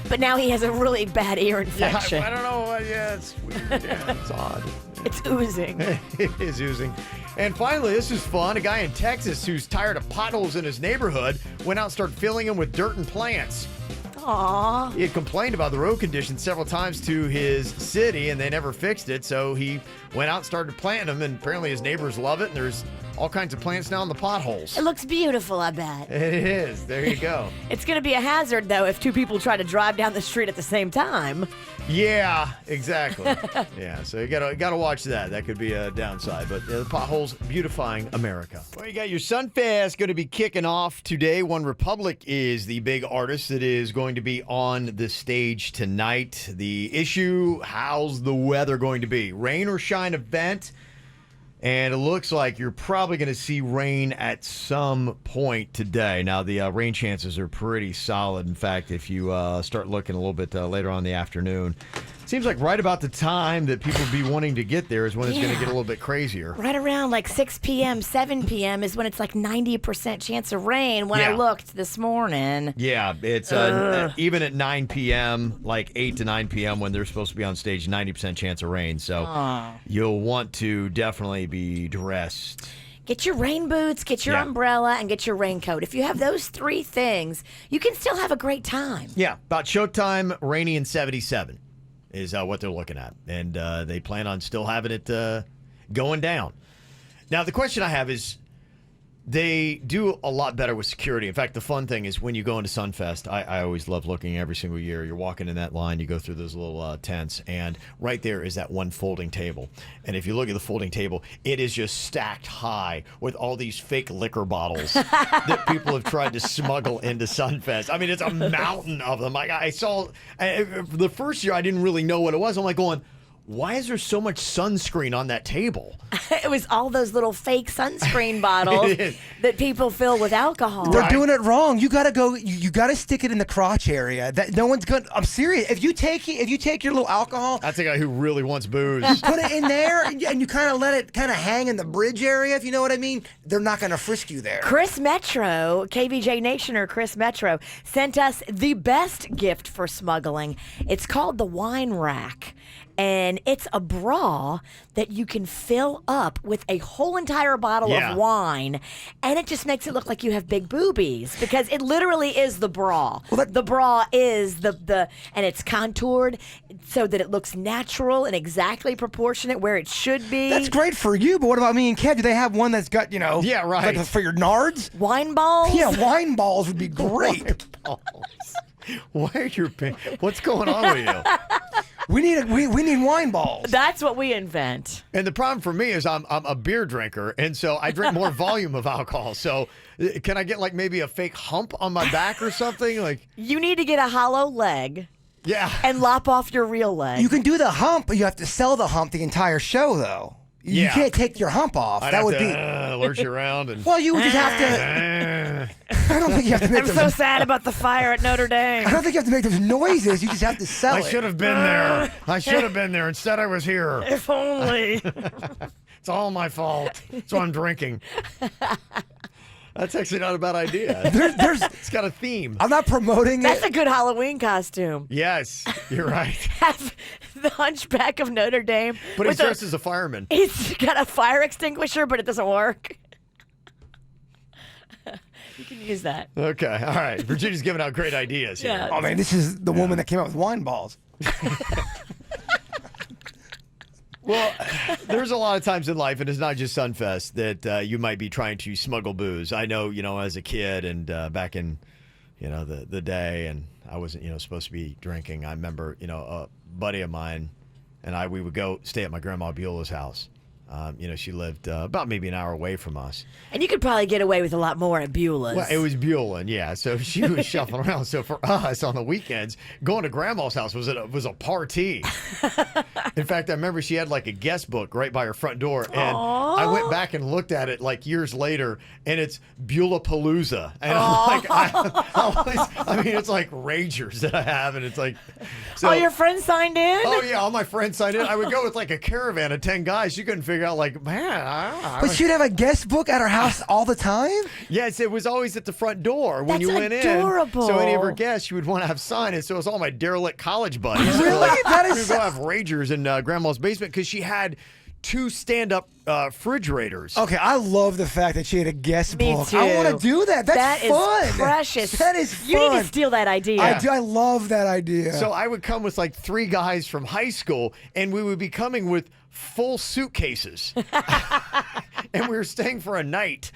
But now he has a really bad ear infection. Yeah, I don't know. Yeah, it's weird. Yeah, it's odd. It's oozing. It is oozing. And finally, this is fun. A guy in Texas who's tired of potholes in his neighborhood went out and started filling them with dirt and plants. Aww. He had complained about the road conditions several times to his city, and they never fixed it. So he went out and started planting them, and apparently his neighbors love it, and there's all kinds of plants now in the potholes. It looks beautiful, I bet. It is. There you go. It's going to be a hazard, though, if 2 people try to drive down the street at the same time. Yeah, exactly. Yeah, so you gotta watch that. That could be a downside. But the potholes beautifying America. Well, you got your Sunfest going to be kicking off today. One Republic is the big artist that is going to be on the stage tonight. The issue, how's the weather going to be? Rain or shine event? And it looks like you're probably going to see rain at some point today. Now, the rain chances are pretty solid. In fact, if you start looking a little bit later on in the afternoon, seems like right about the time that people would be wanting to get there is when it's going to get a little bit crazier. Right around like 6 p.m., 7 p.m. is when it's like 90% chance of rain when I looked this morning. Yeah, it's even at 9 p.m., like 8 to 9 p.m. when they're supposed to be on stage, 90% chance of rain. So you'll want to definitely be dressed. Get your rain boots, get your umbrella, and get your raincoat. If you have those 3 things, you can still have a great time. Yeah, about showtime, rainy and 77. Is what they're looking at. And they plan on still having it going down. Now, the question I have is, they do a lot better with security. In fact, the fun thing is when you go into Sunfest, I always love looking every single year. You're walking in that line, you go through those little tents, and right there is that one folding table. And if you look at the folding table, it is just stacked high with all these fake liquor bottles that people have tried to smuggle into Sunfest. I mean, it's a mountain of them. I saw, the first year I didn't really know what it was. I'm like going, why is there so much sunscreen on that table? It was all those little fake sunscreen bottles that people fill with alcohol. They're doing it wrong. You gotta go. You gotta stick it in the crotch area. That no one's gonna. I'm serious. If you take your little alcohol, that's a guy who really wants booze. Put it in there, and you kind of let it kind of hang in the bridge area. If you know what I mean. They're not gonna frisk you there. Chris Metro, KVJ Nationer, Chris Metro sent us the best gift for smuggling. It's called the wine rack. and it's a bra that you can fill up with a whole entire bottle Yeah. of wine, and it just makes it look like you have big boobies because it literally is the bra. The bra is the and it's contoured so that it looks natural and exactly proportionate where it should be. That's great for you, but what about me and Kev? Do they have one that's got, Yeah, right. like for your nards? Wine balls? Yeah, wine balls would be great. Why are your what's going on with you? We need wine balls. That's what we invent. And the problem for me is I'm a beer drinker, and so I drink more volume of alcohol. So can I get like maybe a fake hump on my back or something? Like You need to get a hollow leg. Yeah. And lop off your real leg. You can do the hump, but you have to sell the hump the entire show, though. You Yeah. can't take your hump off. I'd that have would to, be. lurch around and. Well, you would just have to. I don't think you have to make I'm those. so sad about the fire at Notre Dame. I don't think you have to make those noises. You just have to sell I it. should have been there. I should have been there. Instead, I was here. If only. It's all my fault. So I'm drinking. That's actually not a bad idea. It's got a theme. I'm not promoting That's it. a good Halloween costume. Yes, you're right. Have the Hunchback of Notre Dame. But he's with dressed as a fireman. He's got a fire extinguisher, but it doesn't work. You can use that. Okay, all right. Virginia's giving out great ideas here. Yeah. Oh man, this is the woman that came out with wine balls. Well, there's a lot of times in life, and it's not just Sunfest, that you might be trying to smuggle booze. I know, as a kid and back in, the day, and I wasn't, supposed to be drinking. I remember, a buddy of mine and we would go stay at my grandma Beulah's house. She lived about maybe an hour away from us. And you could probably get away with a lot more at Beulah's. Well, it was Beulah, yeah. So she was shuffling around. So for us on the weekends, going to grandma's house was a party. In fact, I remember she had like a guest book right by her front door, and I went back and looked at it like years later, and it's Beulah Palooza, and I'm like, it's like Rangers that I have, and it's like, so, all your friends signed in? Oh yeah, all my friends signed in. I would go with like a caravan of 10 guys. You couldn't figure out like, man, But she'd have a guest book at her house all the time? Yes, it was always at the front door when you went adorable. in. So any of her guests, you would want to have signed. So it was all my derelict college buddies. Really? That is we would go have Rangers in Grandma's basement because she had 2 stand-up refrigerators. Okay, I love the fact that she had a guest Me book. too. I want to do that. That's fun. Is precious. That is fun. You need to steal that idea. I do. I love that idea. So I would come with like 3 guys from high school, and we would be coming with full suitcases. And we were staying for a night.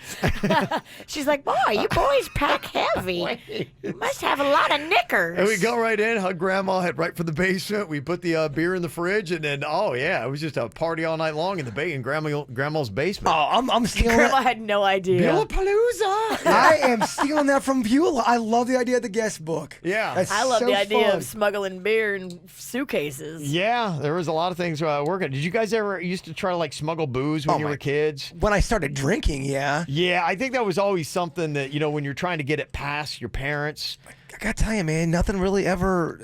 She's like, boy, you boys pack heavy. You must have a lot of knickers. And we go right in, hug Grandma, head right for the basement. We put the beer in the fridge, and then, it was just a party all night long in Grandma's basement. Oh, I'm stealing Grandma that. had no idea. Beulah Palooza! I am stealing that from Beulah. I love the idea of the guest book. Yeah. That's I love so the idea fun. of smuggling beer in suitcases. Yeah, there was a lot of things working. Did you guys ever used to try to like smuggle booze when you were kids? When I started drinking, yeah. Yeah, I think that was always something that, when you're trying to get it past your parents. I gotta tell you, man, nothing really ever.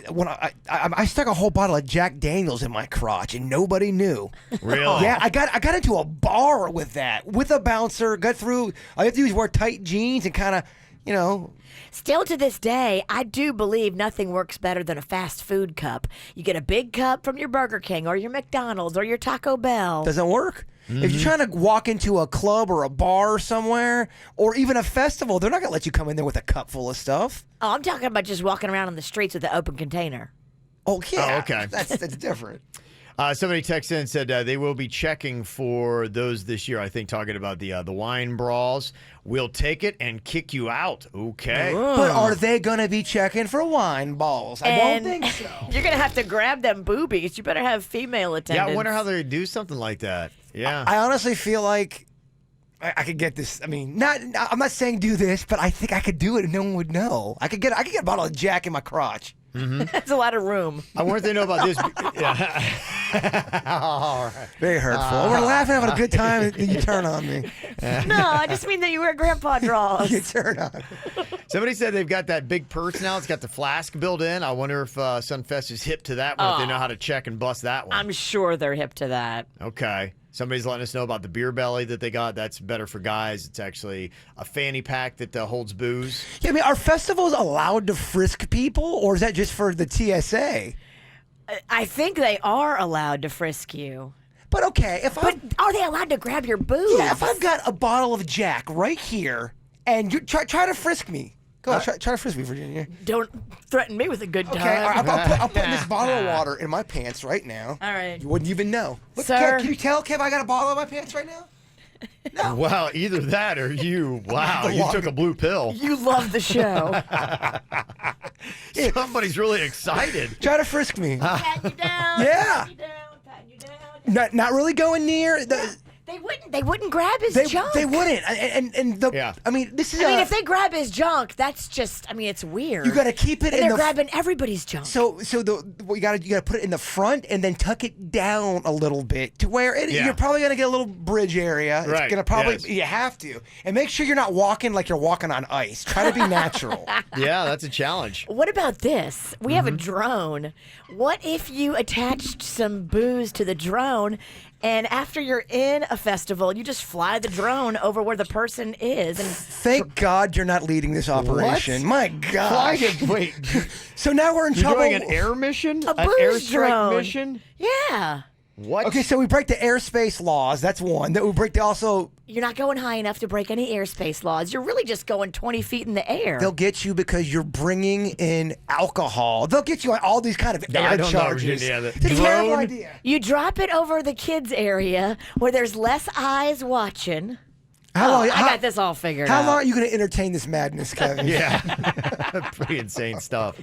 When I stuck a whole bottle of Jack Daniels in my crotch, and nobody knew. Really? Yeah, I got into a bar with that, with a bouncer. Got through. All you have to do is wear tight jeans and kind of, Still to this day, I do believe nothing works better than a fast food cup. You get a big cup from your Burger King or your McDonald's or your Taco Bell. Doesn't work. If you're trying to walk into a club or a bar somewhere, or even a festival, they're not going to let you come in there with a cup full of stuff. Oh, I'm talking about just walking around on the streets with an open container. Oh, yeah. Oh, okay. That's different. Somebody texted in and said they will be checking for those this year. I think talking about the wine brawls. We'll take it and kick you out. Okay. But are they going to be checking for wine balls? I don't think so. You're going to have to grab them boobies. You better have female Yeah, attendants. I wonder how they do something like that. Yeah. I honestly feel like I could get this. I mean, I'm not saying do this, but I think I could do it and no one would know. I could get a bottle of Jack in my crotch. That's a lot of room. I wonder if they know about this. All right. Very hurtful. We're laughing, having a good time, and you turn on me. No, I just mean that you wear grandpa drawers. You turn on me. Somebody said they've got that big purse now. It's got the flask built in. I wonder if Sunfest is hip to that one, if they know how to check and bust that one. I'm sure they're hip to that. Okay. Somebody's letting us know about the beer belly that they got. That's better for guys. It's actually a fanny pack that holds booze. Yeah, I mean, are festivals allowed to frisk people, or is that just for the TSA? I think they are allowed to frisk you. But okay, But are they allowed to grab your boobs? Yeah, if I've got a bottle of Jack right here, and you try to frisk me. Go on, try to frisk me, Virginia. Don't threaten me with a good time. Okay, I'll put this bottle of water in my pants right now. All right. You wouldn't even know. Look, Sir. Kev, can you tell, Kev, I got a bottle in my pants right now? No. Well, either that or you. Wow, you took a blue pill. You love the show. Somebody's really excited. Try to frisk me. Pat you down. Yeah. Pat you down. Pat you down. Not really going near. They wouldn't grab his junk. They wouldn't. I mean, this is. I mean, if they grab his junk, that's just. I mean, it's weird. You got to keep it and in they're grabbing everybody's junk. So you got to put it in the front and then tuck it down a little bit to where you're probably gonna get a little bridge area. Right. It's gonna probably you have to, and make sure you're not walking like you're walking on ice. Try to be natural. Yeah, that's a challenge. What about this? We have a drone. What if you attached some booze to the drone? And after you're in a festival, you just fly the drone over where the person is. And Thank God you're not leading this operation. What? My God. Wait. So now we're in You're trouble. doing an air mission? A An booze airstrike drone. mission? Yeah. What? Okay, so we break the airspace laws. That's one. That we break also. You're not going high enough to break any airspace laws. You're really just going 20 feet in the air. They'll get you because you're bringing in alcohol. They'll get you on all these kind of I don't know, charges. Virginia. It's a terrible Drone? idea. You drop it over the kids' area where there's less eyes watching. How I got this all figured How out. long are you going to entertain this madness, Kevin? Yeah. Pretty insane stuff.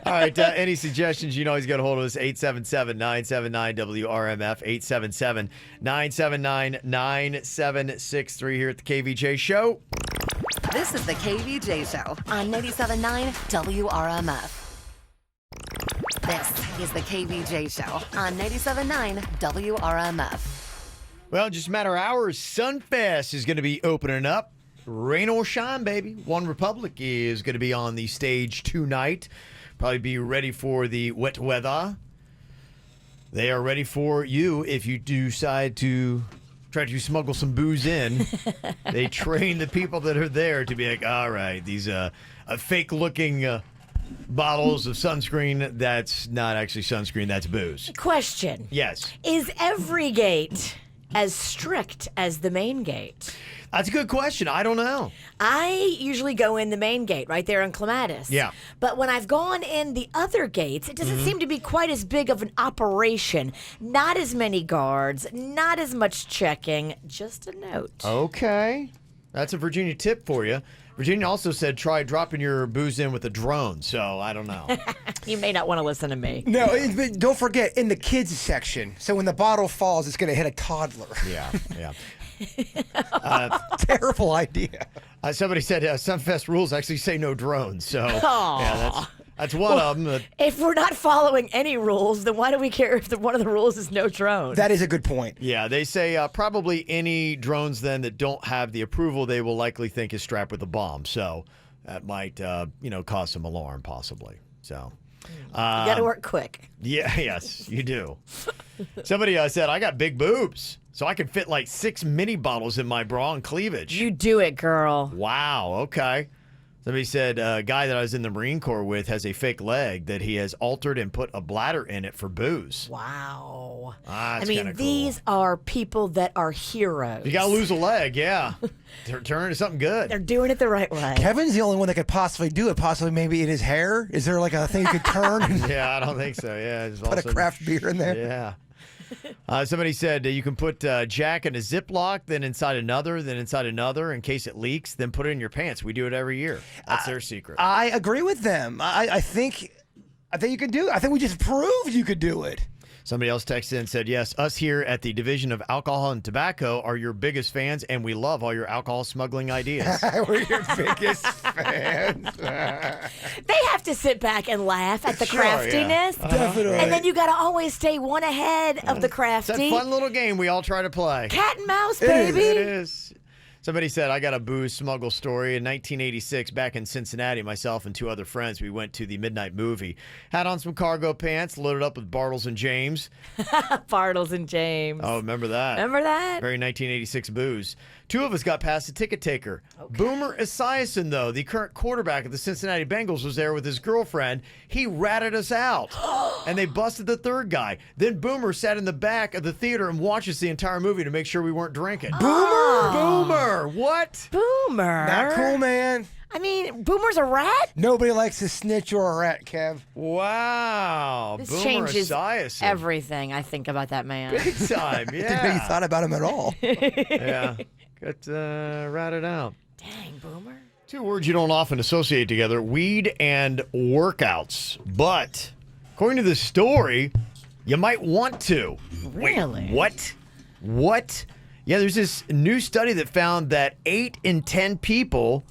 All right. Any suggestions? You know he's got a hold of us. 877-979-WRMF. 877-979-9763 here at the KVJ Show. This is the KVJ Show on 97.9 WRMF. This is the KVJ Show on 97.9 WRMF. Well, just a matter of hours, Sunfest is going to be opening up. Rain or shine, baby. One Republic is going to be on the stage tonight. Probably be ready for the wet weather. They are ready for you if you decide to try to smuggle some booze in. They train the people that are there to be like, all right, these fake-looking bottles of sunscreen, that's not actually sunscreen, that's booze. Question. Yes. Is every gate as strict as the main gate? That's a good question. I don't know. I usually go in the main gate right there in Clematis. Yeah. But when I've gone in the other gates, it doesn't seem to be quite as big of an operation. Not as many guards, not as much checking. Just a note. Okay. That's a Virginia tip for you. Virginia also said try dropping your booze in with a drone, so I don't know. You may not want to listen to me. No, but don't forget, in the kids section, so when the bottle falls, it's going to hit a toddler. Yeah. Terrible idea. Somebody said Sunfest rules actually say no drones, so Aw. yeah, that's one of them. If we're not following any rules, then why do we care if one of the rules is no drone? That is a good point. Yeah, they say probably any drones then that don't have the approval, they will likely think is strapped with a bomb. So that might, cause some alarm possibly. So you got to work quick. yeah, yes, you do. Somebody said I got big boobs, so I can fit like 6 mini bottles in my bra and cleavage. You do it, girl. Wow. Okay. Somebody said a guy that I was in the Marine Corps with has a fake leg that he has altered and put a bladder in it for booze. Wow. That's I mean, kinda cool. these are people that are heroes. You got to lose a leg, yeah. Turn into something good. They're doing it the right way. Kevin's the only one that could possibly do it. Possibly maybe in his hair. Is there like a thing you could turn and Yeah, I don't think so. Yeah. Just put a craft beer in there? Yeah. Somebody said you can put Jack in a Ziploc, then inside another, in case it leaks, then put it in your pants. We do it every year. That's their secret. I agree with them. I think you can do it. I think we just proved you could do it. Somebody else texted in and said, yes, us here at the Division of Alcohol and Tobacco are your biggest fans, and we love all your alcohol smuggling ideas. We're your biggest fans. They have to sit back and laugh at the Sure, craftiness. yeah. Definitely. And then you got to always stay one ahead of the It's crafty. that fun little game we all try to play. Cat and mouse, It is. baby. It is. Somebody said, I got a booze smuggle story. In 1986, back in Cincinnati, myself and 2 other friends, we went to the midnight movie. Had on some cargo pants, loaded up with Bartles and James. Bartles and James. Oh, remember that? Remember that? Very 1986 booze. 2 of us got past the ticket taker. Boomer Esiason, though, the current quarterback of the Cincinnati Bengals, was there with his girlfriend. He ratted us out, and they busted the 3rd guy. Then Boomer sat in the back of the theater and watched us the entire movie to make sure we weren't drinking. Boomer! What? Boomer. Not cool, man. I mean, Boomer's a rat? Nobody likes a snitch or a rat, Kev. Wow. This Boomer changes Esiason. everything I think about that man. Big time, yeah. Didn't know you thought about him at all. Yeah. Got ratted out. Dang, Boomer. 2 words you don't often associate together, weed and workouts. But according to this story, you might want to. Really? Wait, what? Yeah, there's this new study that found that 8 in 10 people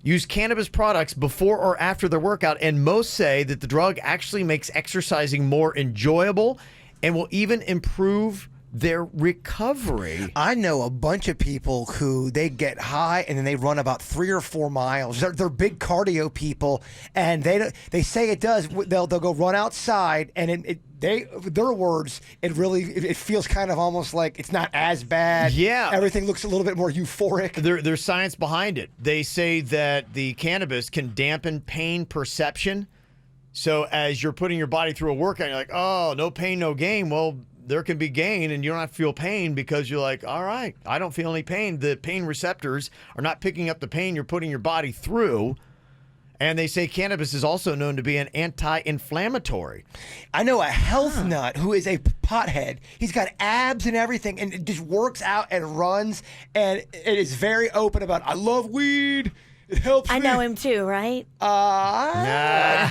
use cannabis products before or after their workout, and most say that the drug actually makes exercising more enjoyable and will even improve their recovery. I know a bunch of people who they get high and then they run about 3 or 4 miles. They're big cardio people, and they say it does. They'll go run outside, and their words, it feels kind of almost like it's not as bad. Yeah. Everything looks a little bit more euphoric. There's science behind it. They say that the cannabis can dampen pain perception. So as you're putting your body through a workout, you're like, oh, no pain, no gain. Well, there can be gain, and you don't have to feel pain because you're like, all right, I don't feel any pain. The pain receptors are not picking up the pain you're putting your body through. And they say cannabis is also known to be an anti-inflammatory. I know a health nut who is a pothead. He's got abs and everything, and just works out and runs, and it is very open about, I love weed. It helps I me. know him too, right? I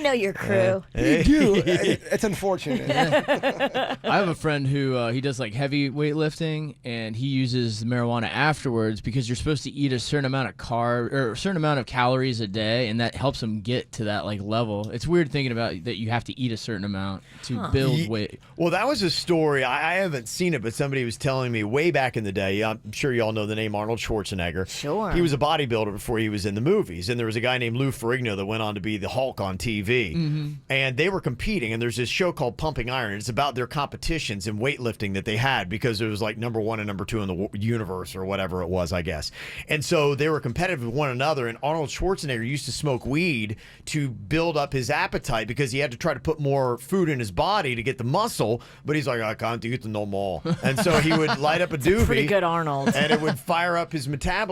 know your crew. You do. It's unfortunate. I have a friend who he does like heavy weightlifting, and he uses marijuana afterwards because you're supposed to eat a certain amount of a certain amount of calories a day, and that helps him get to that like level. It's weird thinking about that you have to eat a certain amount to build weight. Well, that was a story. I haven't seen it, but somebody was telling me way back in the day. I'm sure you all know the name Arnold Schwarzenegger. Sure. He was a bodybuilder before he was in the movies, and there was a guy named Lou Ferrigno that went on to be the Hulk on TV. Mm-hmm. And they were competing, and there's this show called Pumping Iron. It's about their competitions in weightlifting that they had because it was like number 1 and number 2 in the universe or whatever it was, I guess. And so they were competitive with one another, and Arnold Schwarzenegger used to smoke weed to build up his appetite because he had to try to put more food in his body to get the muscle, but he's like, I can't eat no more. And so he would light up a doobie. Pretty good Arnold. And it would fire up his metabolism,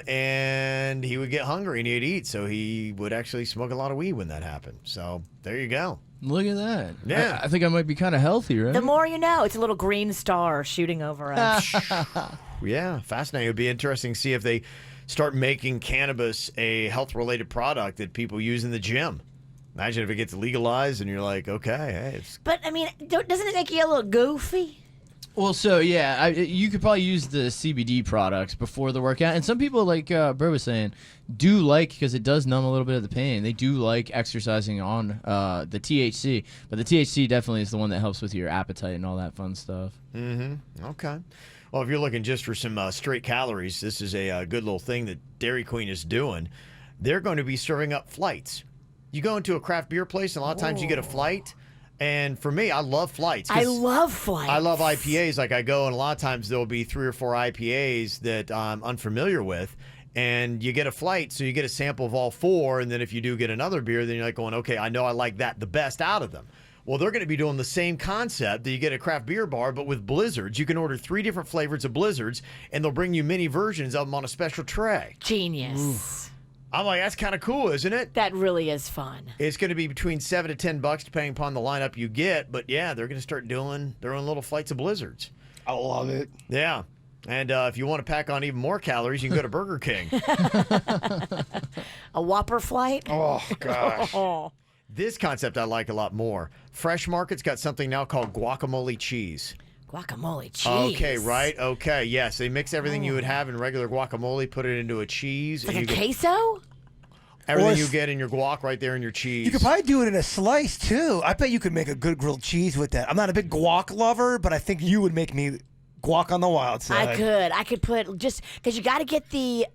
and he would get hungry and he'd eat. So he would actually smoke a lot of weed when that happened. So there you go. Look at that. Yeah. I think I might be kind of healthy, right? The more you know. It's a little green star shooting over us. Yeah, fascinating. It would be interesting to see if they start making cannabis a health-related product that people use in the gym. Imagine if it gets legalized and you're like, okay, hey, it's... But, I mean, doesn't it make you a little goofy? Well, so yeah, you could probably use the CBD products before the workout, and some people, like Bro was saying, do like, because it does numb a little bit of the pain. They do like exercising on the THC, but the THC definitely is the one that helps with your appetite and all that fun stuff. Mm-hmm. Okay. Well, if you're looking just for some straight calories, this is a good little thing that Dairy Queen is doing. They're going to be serving up flights. You go into a craft beer place, and a lot of times you get a flight. And for me, I love flights. I love flights. I love IPAs. Like I go, and a lot of times there'll be 3 or 4 IPAs that I'm unfamiliar with. And you get a flight, so you get a sample of all 4. And then if you do get another beer, then you're like going, okay, I know I like that the best out of them. Well, they're going to be doing the same concept that you get at a craft beer bar, but with blizzards. You can order 3 different flavors of blizzards, and they'll bring you mini versions of them on a special tray. Genius. Oof. I'm like, that's kind of cool, isn't it? That really is fun. It's going to be between $7 to $10 depending upon the lineup you get. But yeah, they're going to start doing their own little flights of blizzards. I love it. Yeah. And if you want to pack on even more calories, you can go to Burger King. A Whopper flight? Oh, gosh. This concept I like a lot more. Fresh Market's got something now called Guacamole Cheese. Guacamole cheese. Okay, right? Okay, yes. They mix everything you would have in regular guacamole, put it into a cheese. Like and a queso? Everything you get in your guac right there in your cheese. You could probably do it in a slice, too. I bet you could make a good grilled cheese with that. I'm not a big guac lover, but I think you would make me guac on the wild side. I could put just because you got to get the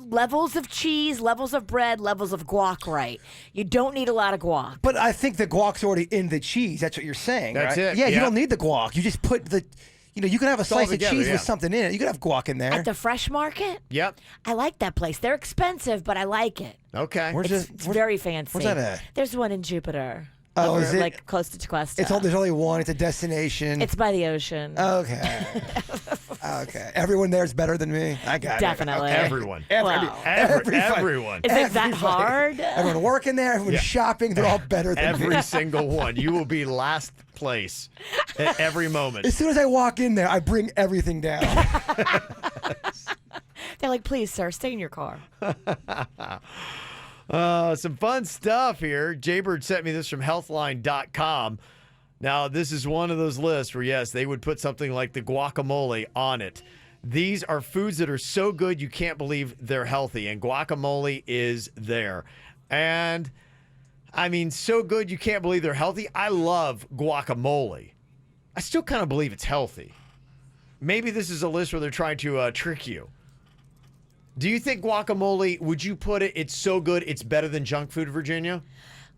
levels of cheese, levels of bread, levels of guac right. You don't need a lot of guac. But I think the guac's already in the cheese. That's what you're saying, That's right? it. Yeah, you Yeah. don't need the guac. You just put you can have a It's all slice of together, cheese yeah. with something in it. You can have guac in there. At the Fresh Market? Yep. I like that place. They're expensive, but I like it. Okay. It's very fancy. Where's that at? There's one in Jupiter. Oh, over, is it? like close to Tequesta. There's only one. It's a destination. It's by the ocean. Okay. Okay. Everyone there is better than me. I got Definitely. it. Okay. Everyone. Wow. Everyone. Is it that hard? Everyone working there, everyone shopping, they're all better than me. Every single one. You will be last place at every moment. As soon as I walk in there, I bring everything down. They're like, please, sir, stay in your car. Some fun stuff here. Jaybird sent me this from healthline.com. Now, this is one of those lists where, yes, they would put something like the guacamole on it. These are foods that are so good you can't believe they're healthy, and guacamole is there. And, I mean, so good you can't believe they're healthy. I love guacamole. I still kind of believe it's healthy. Maybe this is a list where they're trying to trick you. Do you think guacamole, would you put it, it's so good, it's better than junk food, Virginia?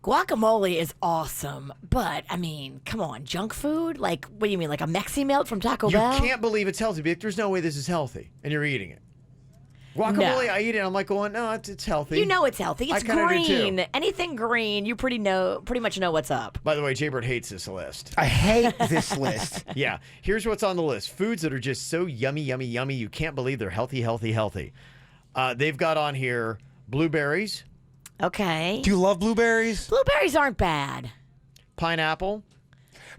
Guacamole is awesome, but, I mean, come on, junk food? Like, what do you mean, like a Mexi Melt from Taco Bell? You can't believe it's healthy. There's no way this is healthy, and you're eating it. Guacamole, No. I eat it, I'm like going, no, it's healthy. You know it's healthy. It's I kinda do too. green. Anything green, you pretty much know what's up. By the way, Jaybird hates this list. I hate this list. Yeah, here's what's on the list. Foods that are just so yummy, yummy, yummy, you can't believe they're healthy, healthy, healthy. They've got on here blueberries, Okay. Do you love blueberries? Blueberries aren't bad. pineapple,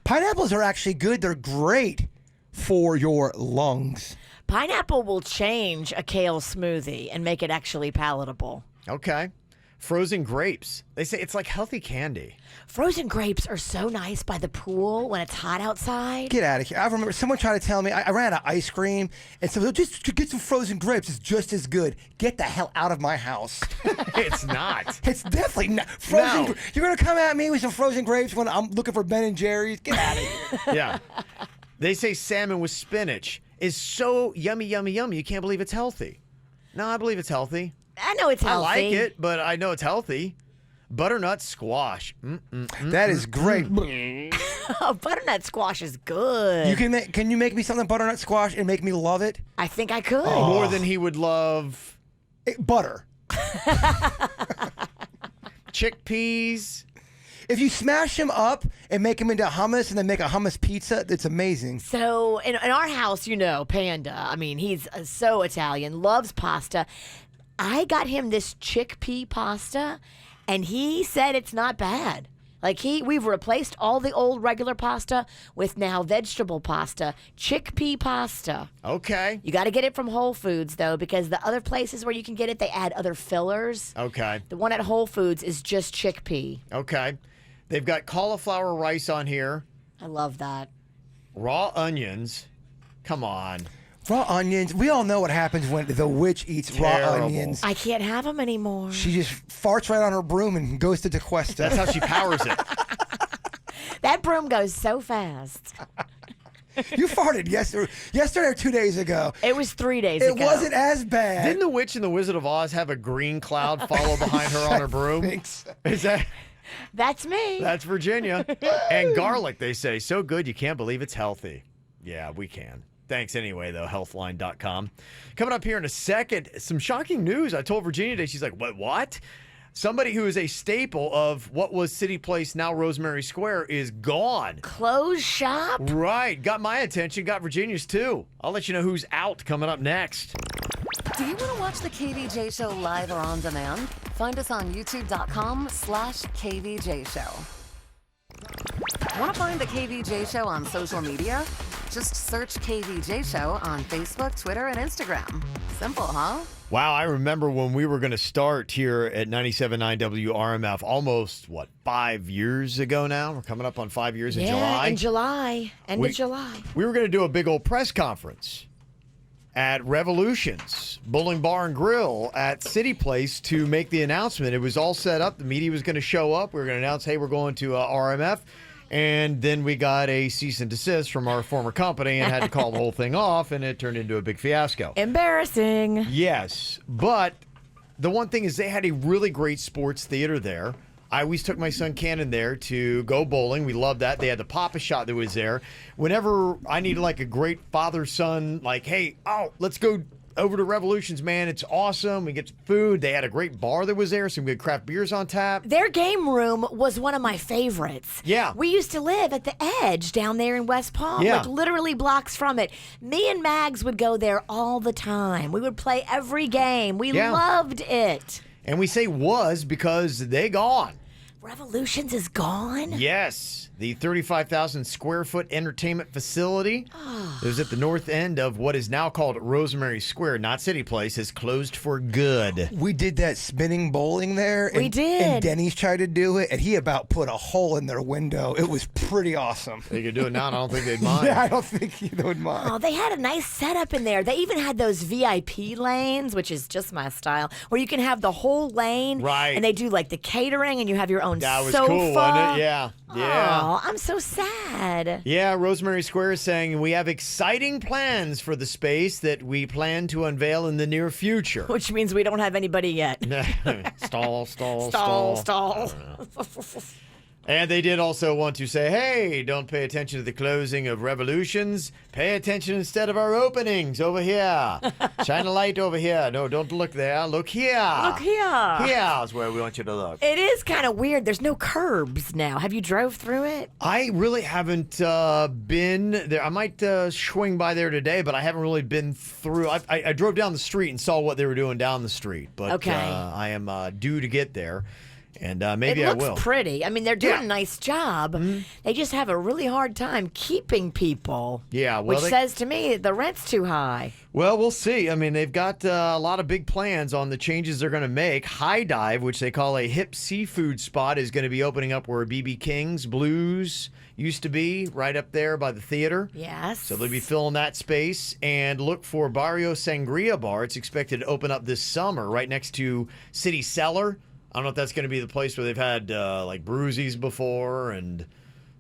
Pineapples are actually good. They're great for your lungs. Pineapple will change a kale smoothie and make it actually palatable. okay, frozen grapes. They say it's like healthy candy. Frozen grapes are so nice by the pool when it's hot outside. Get out of here. I remember someone tried to tell me, I ran out of ice cream, and so just to get some frozen grapes. It's just as good. Get the hell out of my house. It's not. It's definitely not. Frozen. No. You're going to come at me with some frozen grapes when I'm looking for Ben & Jerry's? Get out of here. Yeah. They say salmon with spinach is so yummy, yummy, yummy, you can't believe it's healthy. No, I believe it's healthy. I know it's healthy. I like it, but I know it's healthy. Butternut squash. That is great. Oh, butternut squash is good. Can you make me something butternut squash and make me love it? I think I could. More than he would love Butter. chickpeas. If you smash them up and make them into hummus and then make a hummus pizza, it's amazing. So in our house, Panda, I mean, he's so Italian, loves pasta. I got him this chickpea pasta, and he said it's not bad. Like we've replaced all the old regular pasta with now vegetable pasta, chickpea pasta. Okay. You got to get it from Whole Foods, though, because the other places where you can get it, they add other fillers. Okay. The one at Whole Foods is just chickpea. Okay. They've got cauliflower rice on here. I love that. Raw onions. Come on. Raw onions. We all know what happens when the witch eats raw Terrible. onions. I can't have them anymore. She just farts right on her broom and goes to Tequesta. That's how she powers it. That broom goes so fast. You farted yesterday or 2 days ago. It was 3 days ago. It wasn't as bad. Didn't the witch in the Wizard of Oz have a green cloud follow behind her on her broom? I think so. Is that? That's me. That's Virginia. And garlic, they say, so good you can't believe it's healthy. Yeah, we can. Thanks anyway, though, healthline.com. Coming up here in a second, some shocking news. I told Virginia today, she's like, what? Somebody who is a staple of what was City Place, now Rosemary Square, is gone. Closed shop? Right. Got my attention, got Virginia's too. I'll let you know who's out coming up next. Do you want to watch the KVJ Show live or on demand? Find us on youtube.com/KVJ Show. Want to find the KVJ Show on social media? Just search KVJ Show on Facebook, Twitter, and Instagram. Simple, huh? Wow, I remember when we were going to start here at 97.9 WRMF almost, 5 years ago now? We're coming up on 5 years in July. In July. End of July. We were going to do a big old press conference at Revolution's Bowling Bar and Grill at City Place to make the announcement. It was all set up. The media was going to show up. We were going to announce, hey, we're going to RMF. And then we got a cease and desist from our former company and had to call the whole thing off, and it turned into a big fiasco. Embarrassing. Yes, but the one thing is they had a really great sports theater there. I always took my son Cannon there to go bowling. We loved that. They had the Papa Shot that was there. Whenever I needed like a great father-son, like, hey, let's go over to Revolutions, man. It's awesome. We get food. They had a great bar that was there, some good craft beers on tap. Their game room was one of my favorites. Yeah. We used to live at the Edge down there in West Palm, Yeah. like literally blocks from it. Me and Mags would go there all the time. We would play every game. We loved it. And we say was because they gone. Revolutions is gone? Yes. The 35,000 square foot entertainment facility that was at the north end of what is now called Rosemary Square, not City Place, is closed for good. We did that spinning bowling there. We did. And Denny's tried to do it, and he about put a hole in their window. It was pretty awesome. They could do it now, and I don't think they'd mind. Yeah, I don't think they would mind. Oh, they had a nice setup in there. They even had those VIP lanes, which is just my style, where you can have the whole lane. Right. And they do like the catering, and you have your own That was sofa. cool, wasn't it? Yeah. Yeah. Oh, I'm so sad. Yeah, Rosemary Square is saying we have exciting plans for the space that we plan to unveil in the near future. Which means we don't have anybody yet. Stall. Stall. And they did also want to say, hey, don't pay attention to the closing of Revolutions. Pay attention instead of our openings over here. Shine a light over here. No, don't look there. Look here. Look here. Here's where we want you to look. It is kind of weird. There's no curbs now. Have you drove through it? I really haven't been there. I might swing by there today, but I haven't really been through. I drove down the street and saw what they were doing down the street. But Okay. I am due to get there. And maybe it I looks will. pretty. I mean, they're doing a nice job. They just have a really hard time keeping people. Yeah, well, which says to me the rent's too high. Well, we'll see. I mean, they've got a lot of big plans on the changes they're going to make. High Dive, which they call a hip seafood spot, is going to be opening up where B.B. King's Blues used to be, right up there by the theater. Yes. So they'll be filling that space. And look for Barrio Sangria Bar. It's expected to open up this summer right next to City Cellar. I don't know if that's going to be the place where they've had like Bruisies before and,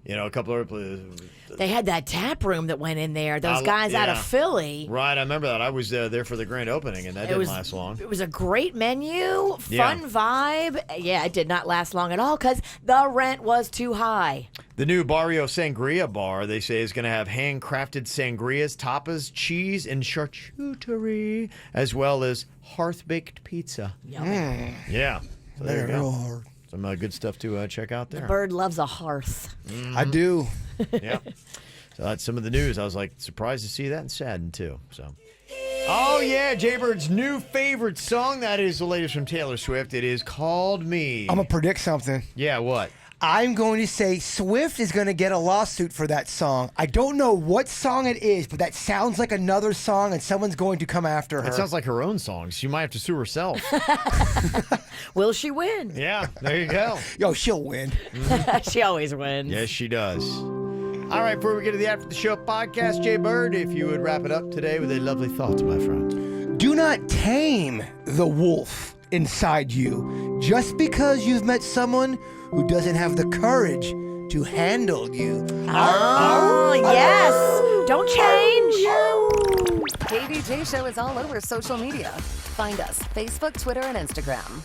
you know, a couple other places. They had that tap room that went in there. Those guys out of Philly. Right, I remember that. I was there for the grand opening, and that didn't last long. It was a great menu, fun vibe. Yeah, it did not last long at all because the rent was too high. The new Barrio Sangria Bar, they say, is going to have handcrafted sangrias, tapas, cheese, and charcuterie, as well as hearth-baked pizza. Yummy. Yeah. So there you They're real go. hard. Some good stuff to check out there. The bird loves a hearth. I do. Yeah. So that's some of the news. I was like surprised to see that and saddened too. So. Oh yeah, Jaybird's new favorite song. That is the latest from Taylor Swift. It is called Me. I'm going to predict something. Yeah, what? I'm going to say Swift is going to get a lawsuit for that song. I don't know what song it is, but that sounds like another song, and someone's going to come after her. It sounds like her own song. She might have to sue herself. Will she win? Yeah, there you go. Yo, she'll win. She always wins. Yes, she does. All right, before we get to the After the Show podcast, Jay Bird, if you would wrap it up today with a lovely thought, my friend. Do not tame the wolf inside you just because you've met someone who doesn't have the courage to handle you. Oh, yes. Don't change. KVJ Show is all over social media. Find us Facebook, Twitter, and Instagram.